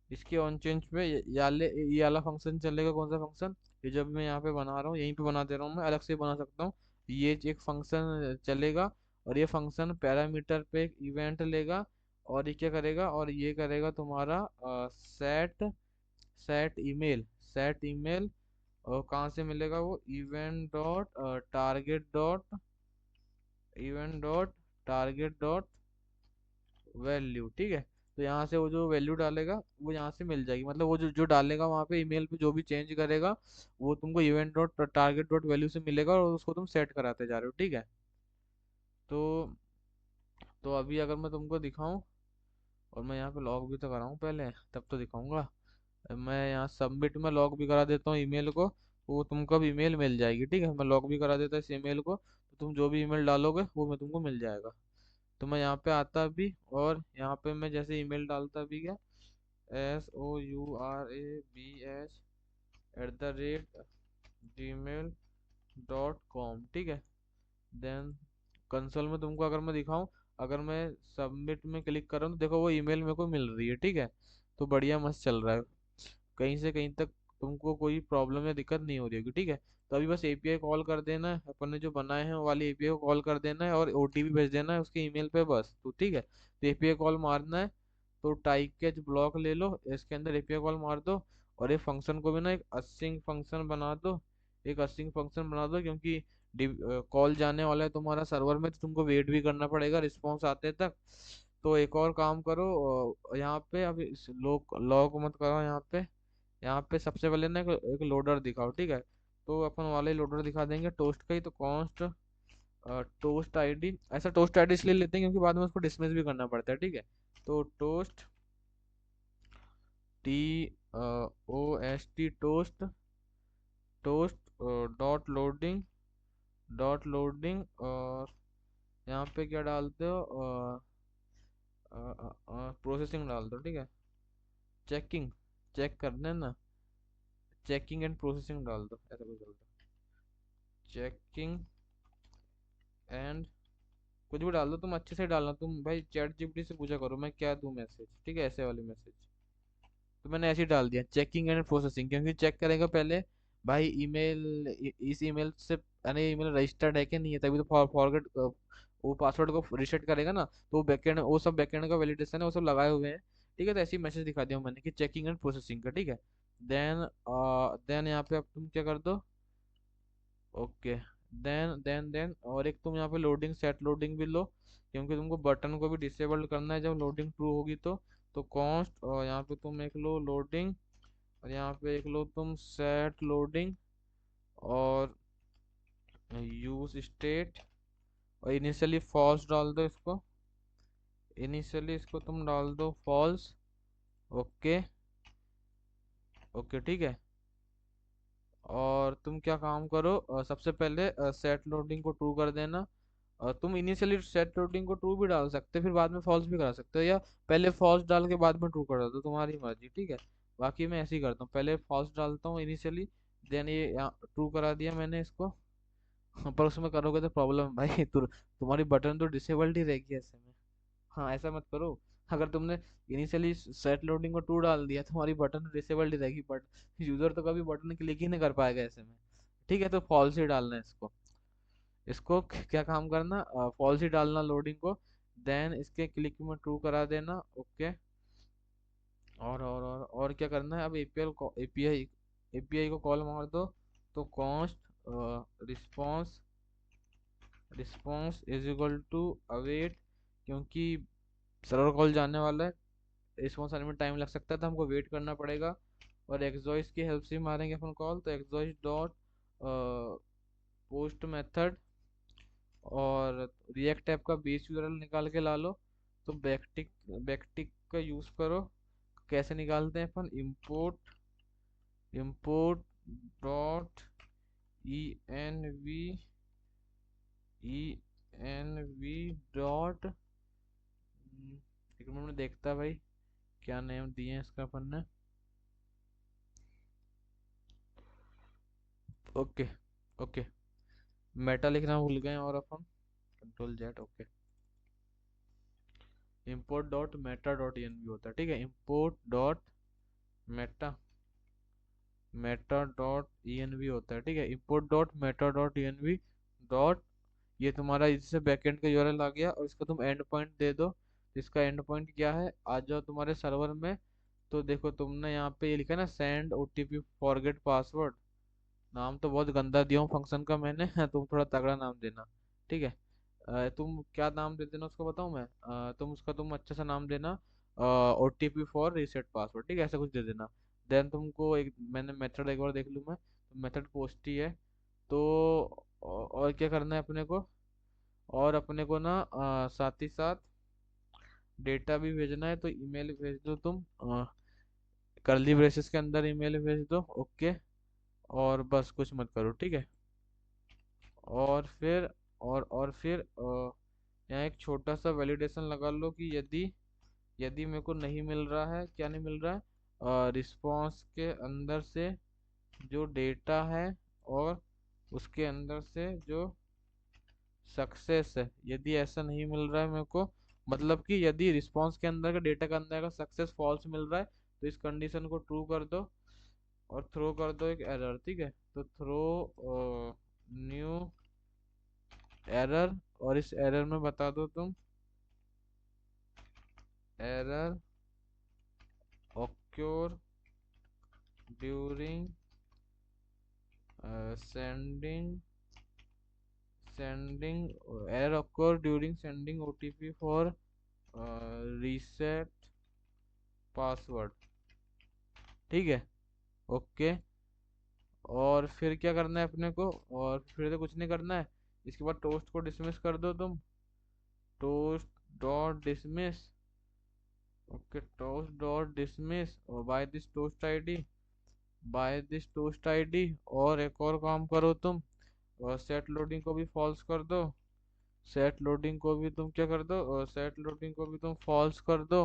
इसके ऑन चेंज पे ये वाला फंक्शन चलेगा। कौन सा फंक्शन? ये जब मैं यहाँ पे बना रहा हूँ यहीं पे बना दे रहा हूँ, मैं अलग से बना सकता हूँ। ये एक फंक्शन चलेगा और ये फंक्शन पैरामीटर पे एक इवेंट लेगा, और ये क्या करेगा, और ये करेगा तुम्हारा सेट सेट ईमेल। और कहाँ से मिलेगा वो, event dot target dot value, ठीक है। तो यहाँ से वो जो वैल्यू डालेगा वो यहाँ से मिल जाएगी, मतलब वो जो डालेगा वहाँ पे ईमेल पे, जो भी चेंज करेगा वो तुमको event dot target dot value से मिलेगा, और उसको तुम सेट कराते जा रहे हो, ठीक है। तो अभी अगर मैं तुमको दिखाऊं, और मैं यहाँ पे लॉग भी तो कराऊं पहले, तब तो दिखाऊंगा। मैं यहाँ सबमिट में लॉग भी करा देता हूँ ईमेल को, वो तुमको अब ईमेल मिल जाएगी, ठीक है। मैं लॉग भी करा देता इस ईमेल को, तो तुम जो भी ईमेल डालोगे वो मैं तुमको मिल जाएगा। तो मैं यहाँ पे आता भी, और यहाँ पे मैं जैसे ईमेल डालता भी गया, SOURABH@gmail.com, ठीक है। देन कंसोल में तुमको अगर मैं दिखाऊं, अगर मैं सबमिट में क्लिक कर रहा हूँ तो देखो वो ईमेल मेरे को मिल रही है, ठीक है। तो बढ़िया मस्त चल रहा है, कहीं से कहीं तक तुमको कोई प्रॉब्लम या दिक्कत नहीं हो रही होगी, ठीक है। तो अभी बस एपीआई कॉल कर देना है, अपन ने जो बनाए हैं वो वाली एपीआई को कॉल कर देना है और ओटीपी भेज देना है उसके ईमेल पे, बस तो ठीक है। तो एपीआई कॉल मारना है, तो टाइप कैच ब्लॉक ले लो, इसके अंदर एपीआई कॉल मार दो। और ये फंक्शन को भी ना एक असिंक फंक्शन बना दो, एक असिंक फंक्शन बना दो, क्योंकि कॉल जाने वाला है तुम्हारा सर्वर में, तो तुमको वेट भी करना पड़ेगा रिस्पॉन्स आते तक। तो एक और काम करो, यहाँ पे अभी लॉक लॉक मत करो यहाँ पे। यहाँ पे सबसे पहले ना एक लोडर दिखाओ, ठीक है। तो अपन वाले लोडर दिखा देंगे टोस्ट का ही, तो कॉन्स्ट टोस्ट आईडी, ऐसा टोस्ट आईडी इसलिए लेते हैं क्योंकि बाद में उसको डिसमिस भी करना पड़ता है, ठीक है। तो toast T O S T toast, toast dot loading और यहाँ पे क्या डालते हो, प्रोसेसिंग डाल दो, ठीक है। चेकिंग, चेक करना है ना, चेकिंग एंड प्रोसेसिंग डाल दो, ऐसा कुछ डाल दो, चेकिंग एंड कुछ भी डाल दो, तुम अच्छे से डालना, तुम भाई चैट जीपीटी से पूछा करो मैं क्या दूं मैसेज, ठीक है, ऐसे वाली मैसेज। तो मैंने ऐसे ही डाल दिया चेकिंग एंड प्रोसेसिंग, क्योंकि चेक करेगा पहले भाई ईमेल, इस ईमेल से यानी ईमेल रजिस्टर्ड है कि नहीं है, तभी तो फॉरगेट वो पासवर्ड को रीसेट करेगा ना। तो वो बैकएंड, वो सब बैकएंड का वैलिडेशन है, वो सब लगाए हुए हैं, ठीक है। तो ऐसे ही मैसेज दिखा दिया मैंने कि चेकिंग एंड प्रोसेसिंग का, ठीक है। देन देन यहाँ पे अब तुम क्या कर दो, ओके। देन और एक तुम यहाँ पे लोडिंग, सेट लोडिंग भी लो, क्योंकि तुमको बटन को भी डिसेबल्ड करना है जब लोडिंग ट्रू होगी तो कॉन्स्ट और यहाँ पे तुम एक लो लोडिंग, और यहाँ पे एक लो तुम सेट लोडिंग और यूज स्टेट, और इनिशियली फॉल्स डाल दो इसको, इनिशियली इसको तुम डाल दो फॉल्स, ओके। ओके ठीक है। और तुम क्या काम करो, सबसे पहले सेट लोडिंग को ट्रू कर देना। तुम इनिशियली सेट लोडिंग को ट्रू भी डाल सकते हो, फिर बाद में फॉल्स भी करा सकते हो, या पहले फॉल्स डाल के बाद में ट्रू कर दो, तुम्हारी मर्जी, ठीक है। बाकी मैं ऐसे ही करता हूँ, पहले फॉल्स डालता हूँ इनिशियली, देन ये यहाँ ट्रू करा दिया मैंने इसको। पर उसमें करोगे तो प्रॉब्लम है भाई, तुम्हारी बटन तो डिसेबल्ड ही रहेगी ऐसे में। हाँ ऐसा मत करो, अगर तुमने इनिशियली सेट लोडिंग को टू डाल दिया तुम्हारी बटन डिसेबल्ड ही रहेगी, बट यूजर तो कभी बटन क्लिक ही नहीं कर पाएगा ऐसे में, ठीक है। तो फॉल्स ही डालना है इसको, इसको क्या काम करना, फॉल्स ही डालना लोडिंग को, देन इसके क्लिक में ट्रू करा देना, ओके। और क्या करना है, अब एपीआई एपीआई को कॉल मार दो। तो const response, response is equal to await, क्योंकि सर्वर कॉल जाने वाला है, रिस्पॉन्स आने में टाइम लग सकता है तो हमको वेट करना पड़ेगा। और एक्सॉइस की हेल्प से ही मारेंगे अपन कॉल, तो एक्सॉइस डॉट पोस्ट मेथड और रिएक्ट ऐप का बेस यूआरएल निकाल के ला लो। तो बैकटिक, बैकटिक का यूज करो। कैसे निकालते हैं अपन, import, import dot E N V, E N V dot, एक मिनट में देखता भाई क्या नेम दिए हैं इसका अपन ने, ओके। ओके, मेटा लिखना भूल गए और अपन, control Z, okay. Import dot meta dot env होता है, ठीक है। Import dot meta, meta dot env होता है, ठीक है। Import dot meta dot env dot, ये तुम्हारा इससे बैकएंड का यूआरएल आ गया, और इसका तुम एंड पॉइंट दे दो। इसका एंड पॉइंट क्या है, आ जाओ तुम्हारे सर्वर में। तो देखो तुमने यहाँ पे ये लिखा है ना, सेंड ओटीपी फॉरगेट पासवर्ड, नाम तो बहुत गंदा दिया हूँ फंक्शन का मैंने तुम थोड़ा तगड़ा नाम देना, ठीक है। तुम क्या नाम दे देना उसको बताऊं मैं, तुम उसका तुम अच्छा सा नाम देना, ओटीपी फॉर रीसेट पासवर्ड, ठीक है, ऐसा कुछ दे देना। देन तुमको एक मैंने मेथड एक बार देख लूँ मैं, तो मेथड पोस्ट ही है। तो और क्या करना है अपने को, और अपने को ना साथ ही साथ डेटा भी भेजना है, तो ईमेल भेज दो तुम, कर्ली ब्रेसेस के अंदर ईमेल भेज दो, ओके। और बस कुछ मत करो, ठीक है। और फिर और फिर यहाँ एक छोटा सा वैलिडेशन लगा लो कि यदि यदि मेरे को नहीं मिल रहा है, क्या नहीं मिल रहा है, रिस्पॉन्स के अंदर से जो डेटा है और उसके अंदर से जो सक्सेस है, यदि ऐसा नहीं मिल रहा है मेरे को, मतलब कि यदि रिस्पॉन्स के अंदर का डेटा के अंदर का सक्सेस फॉल्स मिल रहा है, तो इस कंडीशन को ट्रू कर दो। और थ्रो कर दो एक एरर, ठीक है। तो थ्रो न्यू एरर, और इस एरर में बता दो तुम error occur during sending sending error occur during sending OTP for reset password, ठीक है। ओके। और फिर क्या करना है अपने को, और फिर तो कुछ नहीं करना है। इसके बाद टोस्ट को डिसमिस कर दो तुम, toast dot dismiss. Okay, toast dot dismiss by this toast ID, by this toast ID. और एक और काम करो तुम, और सेट लोडिंग को भी फॉल्स कर दो। सेट लोडिंग को भी तुम क्या कर दो, और सेट लोडिंग को भी तुम फॉल्स कर दो।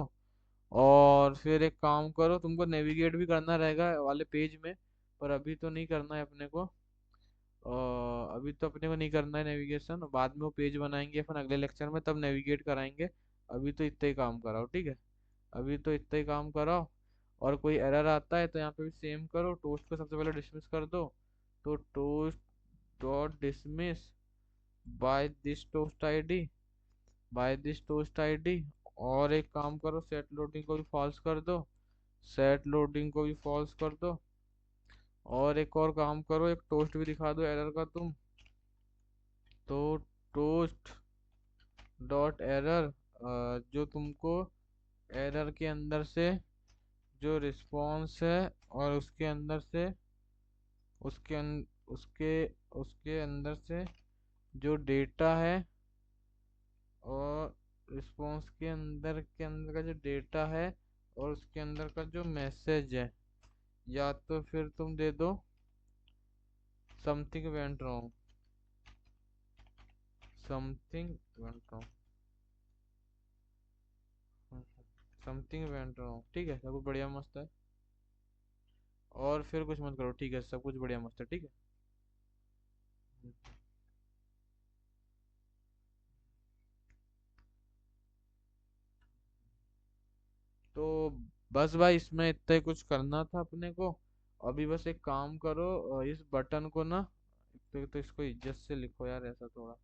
और फिर एक काम करो, तुमको नेविगेट भी करना रहेगा वाले पेज में, पर अभी तो नहीं करना है अपने को। अभी तो अपने को नहीं करना है नेविगेशन, बाद में वो पेज बनाएंगे अपन अगले लेक्चर में, तब नेविगेट कराएंगे। अभी तो इतना ही काम कराओ, ठीक है। अभी तो इतना ही काम कराओ। और कोई एरर आता है तो यहाँ पे भी सेम करो, टोस्ट को सबसे पहले डिसमिस कर दो। तो toast dot dismiss by this toast ID, by this toast ID. और एक काम करो, सेट लोडिंग को भी फॉल्स कर दो, सेट लोडिंग को भी फॉल्स कर दो। और एक और काम करो, एक टोस्ट भी दिखा दो एरर का तुम। तो टोस्ट डॉट एरर, जो तुमको एरर के अंदर से जो रिस्पॉन्स है, और उसके अंदर से उसके अन, उसके उसके अंदर से जो डेटा है, और रिस्पॉन्स के अंदर का जो डेटा है, और उसके अंदर का जो मैसेज है, या तो फिर तुम दे दो something went wrong, something went wrong, something went wrong, ठीक है। सब कुछ बढ़िया मस्त है। और फिर कुछ मत करो, ठीक है, सब कुछ बढ़िया मस्त है, ठीक है। तो बस भाई, इसमें इतना ही कुछ करना था अपने को। अभी बस एक काम करो, इस बटन को ना, तो इसको इज्जत से लिखो यार, ऐसा थोड़ा।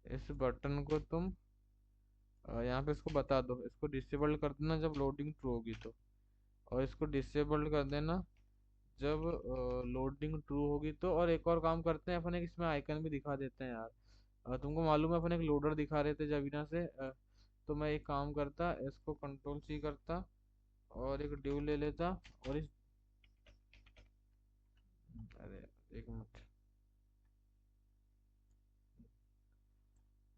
इस बटन को तुम यहाँ पे इसको बता दो, इसको डिसेबल्ड कर देना जब लोडिंग ट्रू होगी तो। और इसको डिसेबल्ड कर देना जब लोडिंग ट्रू होगी तो। और एक और काम करते हैं अपन, एक इसमें आइकन भी दिखा देते हैं यार। तुमको मालूम है अपन एक लोडर दिखा रहे थे जबीना से, तो मैं एक काम करता, इसको कंट्रोल सी करता, और एक ड्यू ले लेता। और इस, अरे एक मिनट,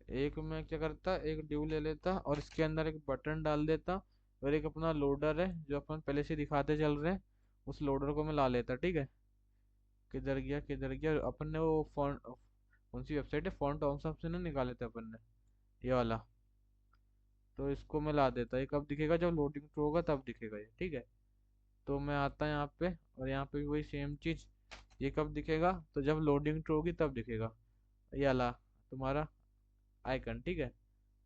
एक मैं क्या करता, एक ड्यू ले लेता और इसके अंदर एक बटन डाल देता। और एक अपना लोडर है जो अपन पहले से दिखाते चल रहे हैं, उस लोडर को मैं ला लेता, ठीक है। किधर गया किधर गया, अपन ने वो फॉन्ट, कौन सी वेबसाइट है, फॉन्ट ऑप्शन से ना निकाले थे अपन ने, ये वाला। तो इसको मैं ला देता, ये कब दिखेगा, जब लोडिंग ट्रू होगा तब दिखेगा ये, ठीक है। तो मैं आता यहाँ पे, और यहाँ पे भी वही सेम चीज। ये कब दिखेगा, तो जब लोडिंग ट्रू होगी तब दिखेगा। ये वाला तुम्हारा आइकन, ठीक है।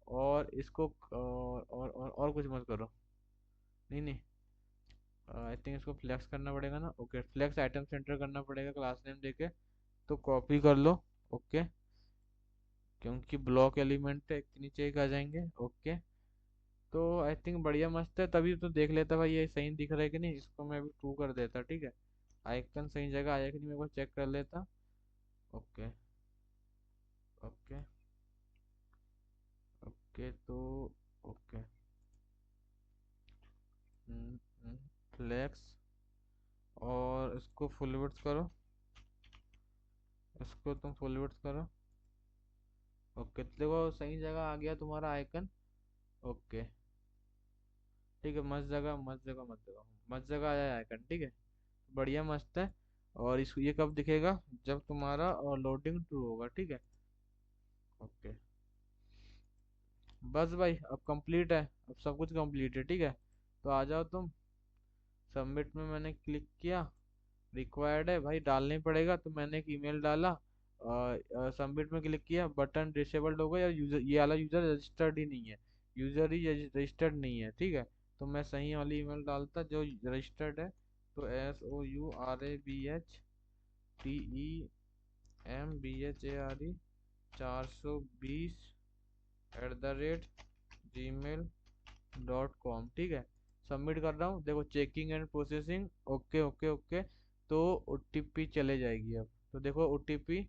और इसको और कुछ मत करो। नहीं नहीं, आई थिंक इसको फ्लेक्स करना पड़ेगा ना। ओके, फ्लेक्स आइटम सेंटर करना पड़ेगा क्लास नेम देके। तो कॉपी कर लो। ओके, क्योंकि ब्लॉक एलिमेंट है, एक के नीचे एक आ जाएंगे। ओके। तो आई थिंक बढ़िया मस्त है, तभी तो देख लेता भाई ये सही दिख रहा है कि नहीं। इसको मैं अभी ट्रू कर देता, ठीक है। आइकन सही जगह आया कि नहीं, मैं एक बार चेक कर लेता। ओके। ओके। ओके तो ओके, फ्लेक्स, और इसको फुल विड्थ करो, इसको तुम फुल विड्थ करो। ओके, तो देखो सही जगह आ गया तुम्हारा आइकन। ओके, ठीक है, मस्त जगह मस्त जगह मस्त जगह मस्त जगह आया आइकन, ठीक है। बढ़िया मस्त है। और इसको ये कब दिखेगा, जब तुम्हारा लोडिंग ट्रू होगा, ठीक है। ओके, बस भाई अब कंप्लीट है, अब सब कुछ कंप्लीट है, ठीक है। तो आ जाओ तुम। सबमिट में मैंने क्लिक किया, रिक्वायर्ड है भाई, डालना ही पड़ेगा, तो मैंने एक ईमेल डाला। सबमिट में क्लिक किया, बटन डिसेबल्ड हो गया, या यूजर, ये वाला यूजर रजिस्टर्ड ही नहीं है, यूजर ही रजिस्टर्ड नहीं है, ठीक है। तो मैं सही वाली ईमेल डालता जो रजिस्टर्ड है। तो SOURABHTEMBHARE 420 @gmail.com। ठीक है, सबमिट कर रहा हूँ, देखो checking and processing, okay okay okay. तो ओटीपी चले जाएगी अब। तो देखो ओटीपी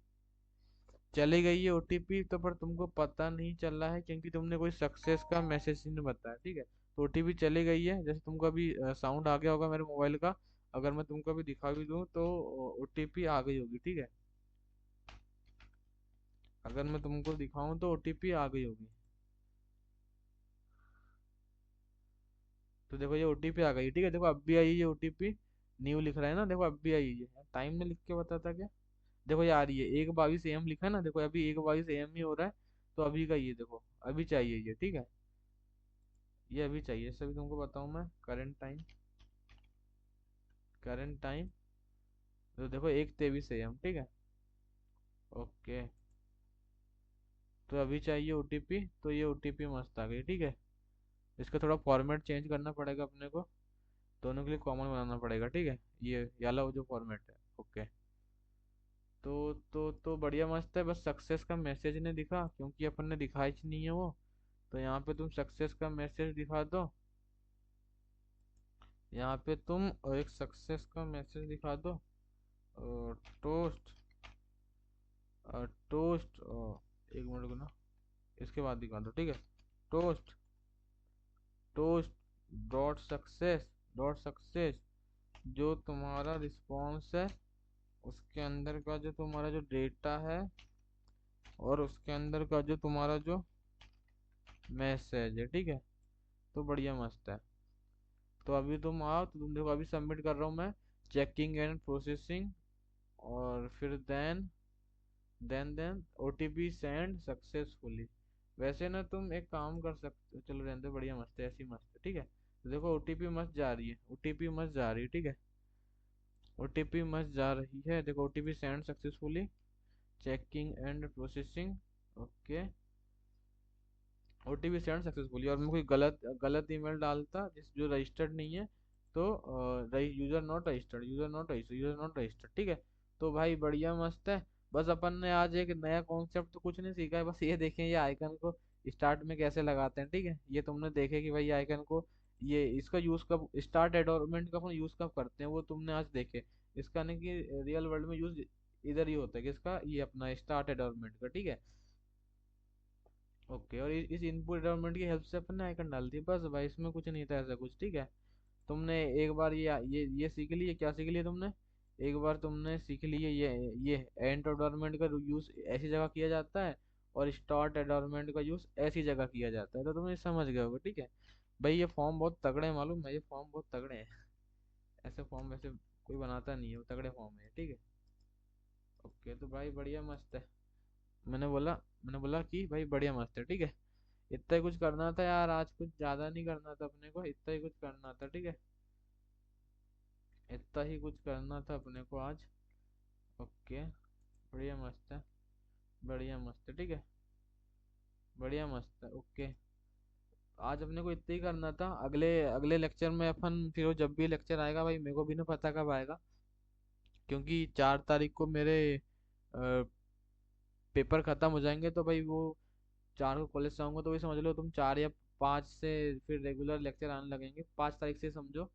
चली गई है ओटीपी, तो पर तुमको पता नहीं चल रहा है क्योंकि तुमने कोई सक्सेस का मैसेज नहीं बताया। ठीक है, तो ओटीपी चली गई है, जैसे तुमको अभी साउंड आ गया होगा मेरे मोबाइल का। अगर मैं तुमको अभी दिखा भी दूँ तो ओटीपी आ गई होगी। ठीक है, अगर मैं तुमको दिखाऊं तो ओटीपी आ गई होगी। तो देखो ये ओटीपी आ गई। ठीक है, देखो अब भी आई है ओटीपी, न्यू लिख रहा है ना, देखो अब भी आई है। टाइम में लिख के बताता क्या। देखो ये आ रही है, 1:22 AM लिखा है ना, देखो अभी 1:22 AM ही हो रहा है। तो अभी का ये देखो, अभी चाहिए ये। ठीक है, ये अभी चाहिए, सभी तुमको बताऊं मैं। करंट टाइम तो देखो 1:23 AM। ठीक है, ओके। तो अभी चाहिए ओटीपी, तो ये ओटीपी मस्त आ गई। ठीक है, इसका थोड़ा फॉर्मेट चेंज करना पड़ेगा अपने को, दोनों के लिए कॉमन बनाना पड़ेगा। ठीक है, ये वाला जो फॉर्मेट है, ओके। तो बढ़िया मस्त है, बस सक्सेस का मैसेज नहीं दिखा क्योंकि अपन ने दिखाई ही नहीं है वो। तो यहाँ पे तुम सक्सेस का मैसेज दिखा दो, यहाँ पे तुम एक सक्सेस का मैसेज दिखा दो। टोस्ट टोस्ट 1 मिनट को ना, इसके बाद दिखा दो। ठीक है, टोस्ट टोस्ट डॉट सक्सेस जो तुम्हारा रिस्पॉन्स है, उसके अंदर का जो तुम्हारा जो डेटा है, और उसके अंदर का जो तुम्हारा जो मैसेज है। ठीक है, तो बढ़िया मस्त है। तो अभी तुम आओ, तो तुम देखो अभी सबमिट कर रहा हूँ मैं, चेकिंग एंड प्रोसेसिंग। और फिर देन ओटीपी सेंड सक्सेसफुली। वैसे ना तुम एक काम कर सकते हो, चलो रहने दो, बढ़िया मस्त है, ऐसी मस्त है। ठीक है, तो देखो ओटीपी मस्त जा रही है, ओटीपी मस्त जा रही है। ठीक है, ओटीपी मस्त जा रही है, देखो OTP send successfully, checking and processing, okay. OTP send successfully, और मैं कोई गलत गलत ईमेल डालता जिस जो रजिस्टर्ड नहीं है, तो यूजर नॉट रजिस्टर्ड। ठीक है, तो भाई बढ़िया मस्त है। बस अपन ने आज एक नया कॉन्सेप्ट तो कुछ नहीं सीखा है, बस ये देखें ये आइकन को स्टार्ट में कैसे लगाते हैं। ठीक है, ये तुमने देखे कि भाई आइकन को, ये इसका यूज कब, स्टार्ट एडोरमेंट का अपन यूज कब करते हैं वो तुमने आज देखे। इसका नहीं कि रियल वर्ल्ड में यूज इधर ही होता है, कि इसका ये अपना स्टार्ट एडोरमेंट का। ठीक है, ओके। और इस इनपुट एनवायरनमेंट की हेल्प से अपन ने आइकन डाल दी, बस भाई इसमें कुछ नहीं था ऐसा कुछ। ठीक है, तुमने एक बार ये सीख लिया, क्या सीख लिया तुमने, एक बार तुमने सीख लिया ये एंड एनवायरनमेंट का यूज ऐसी जगह किया जाता है, और स्टार्ट एनवायरनमेंट का यूज ऐसी जगह किया जाता है, तो तुम ये समझ गए होगे। ठीक है भाई, ये फॉर्म बहुत तगड़े हैं, मालूम है, ये फॉर्म बहुत तगड़े हैं। ऐसे फॉर्म वैसे कोई बनाता नहीं है, वो तगड़े फॉर्म है। ठीक है, ओके। तो भाई बढ़िया मस्त है, मैंने बोला मैंने बोला कि भाई बढ़िया मस्त है। ठीक है, इतना ही कुछ करना था यार, आज कुछ ज्यादा नहीं करना था अपने को, इतना ही कुछ करना था। ठीक है, इतना ही कुछ करना था अपने को आज, ओके। बढ़िया मस्त है, बढ़िया मस्त है। ठीक है, बढ़िया मस्त है, ओके। आज अपने को इतना ही करना था, अगले अगले लेक्चर में अपन फिर वो जब भी लेक्चर आएगा भाई, मेरे को भी ना पता कब आएगा, क्योंकि 4 तारीख को मेरे पेपर खत्म हो जाएंगे। तो भाई वो 4 को कॉलेज से आऊंगा, तो वही समझ लो तुम 4 या 5 से फिर रेगुलर लेक्चर आने लगेंगे, 5 तारीख से समझो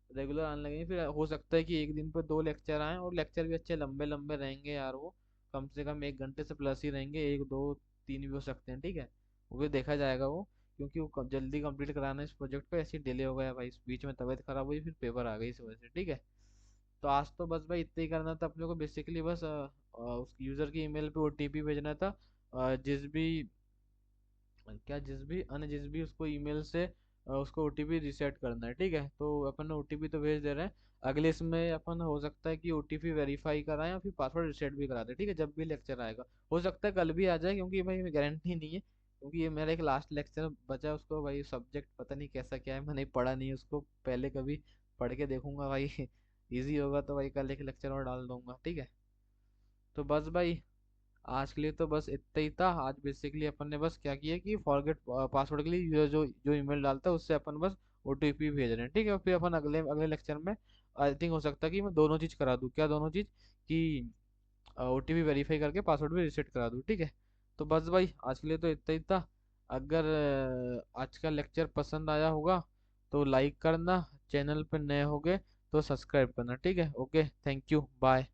रेगुलर आने लगेंगे। फिर हो सकता है कि एक दिन पर 2 लेक्चर आए, और लेक्चर भी अच्छे लंबे लंबे रहेंगे यार, वो कम से कम 1 घंटे से प्लस ही रहेंगे, 1 2 3 भी हो सकते हैं। ठीक है, वो भी देखा जाएगा वो, क्योंकि वो जल्दी कंप्लीट कराना है इस प्रोजेक्ट को, ऐसे डिले हो गया भाई, इस बीच में तबीयत खराब हुई, फिर पेपर आ गई इस वजह से। ठीक है, तो आज तो बस भाई इतना ही करना था अपने को, बेसिकली बस उस यूजर की ईमेल पे ओटीपी भेजना था। जिस भी जिस भी उसको ईमेल से उसको ओटीपी रिसेट करना है। ठीक है, तो अपन ने ओटीपी तो भेज दे रहे हैं, अगले इसमें अपन हो सकता है कि ओटीपी वेरीफाई कराएं, या फिर पासवर्ड रिसेट भी करा दे। ठीक है, जब भी लेक्चर आएगा, हो सकता है कल भी आ जाए, क्योंकि भाई गारंटी नहीं है, क्योंकि ये मेरा एक लास्ट लेक्चर बचा है, उसको भाई सब्जेक्ट पता नहीं कैसा क्या है, मैंने पढ़ा नहीं उसको पहले कभी, पढ़ के देखूंगा भाई। इजी होगा तो भाई कल एक लेक्चर और डाल दूंगा। ठीक है, तो बस भाई आज के लिए तो बस इतना ही था। आज बेसिकली अपन ने बस क्या किया कि फॉरगेट पासवर्ड के लिए जो जो ईमेल डालता है उससे अपन बस ओटीपी भेज रहे हैं, ठीक है। फिर अपन अगले अगले लेक्चर में आई थिंक हो सकता है कि मैं दोनों चीज़ करा दूँ। क्या दोनों चीज़? कि ओटीपी वेरीफाई करके पासवर्ड भी रिसेट करा दूँ, ठीक है। तो बस भाई आज के लिए तो इतना ही था। अगर आज का लेक्चर पसंद आया होगा तो लाइक करना, चैनल पर नए होगे तो सब्सक्राइब करना, ठीक है। Okay, thank you, bye.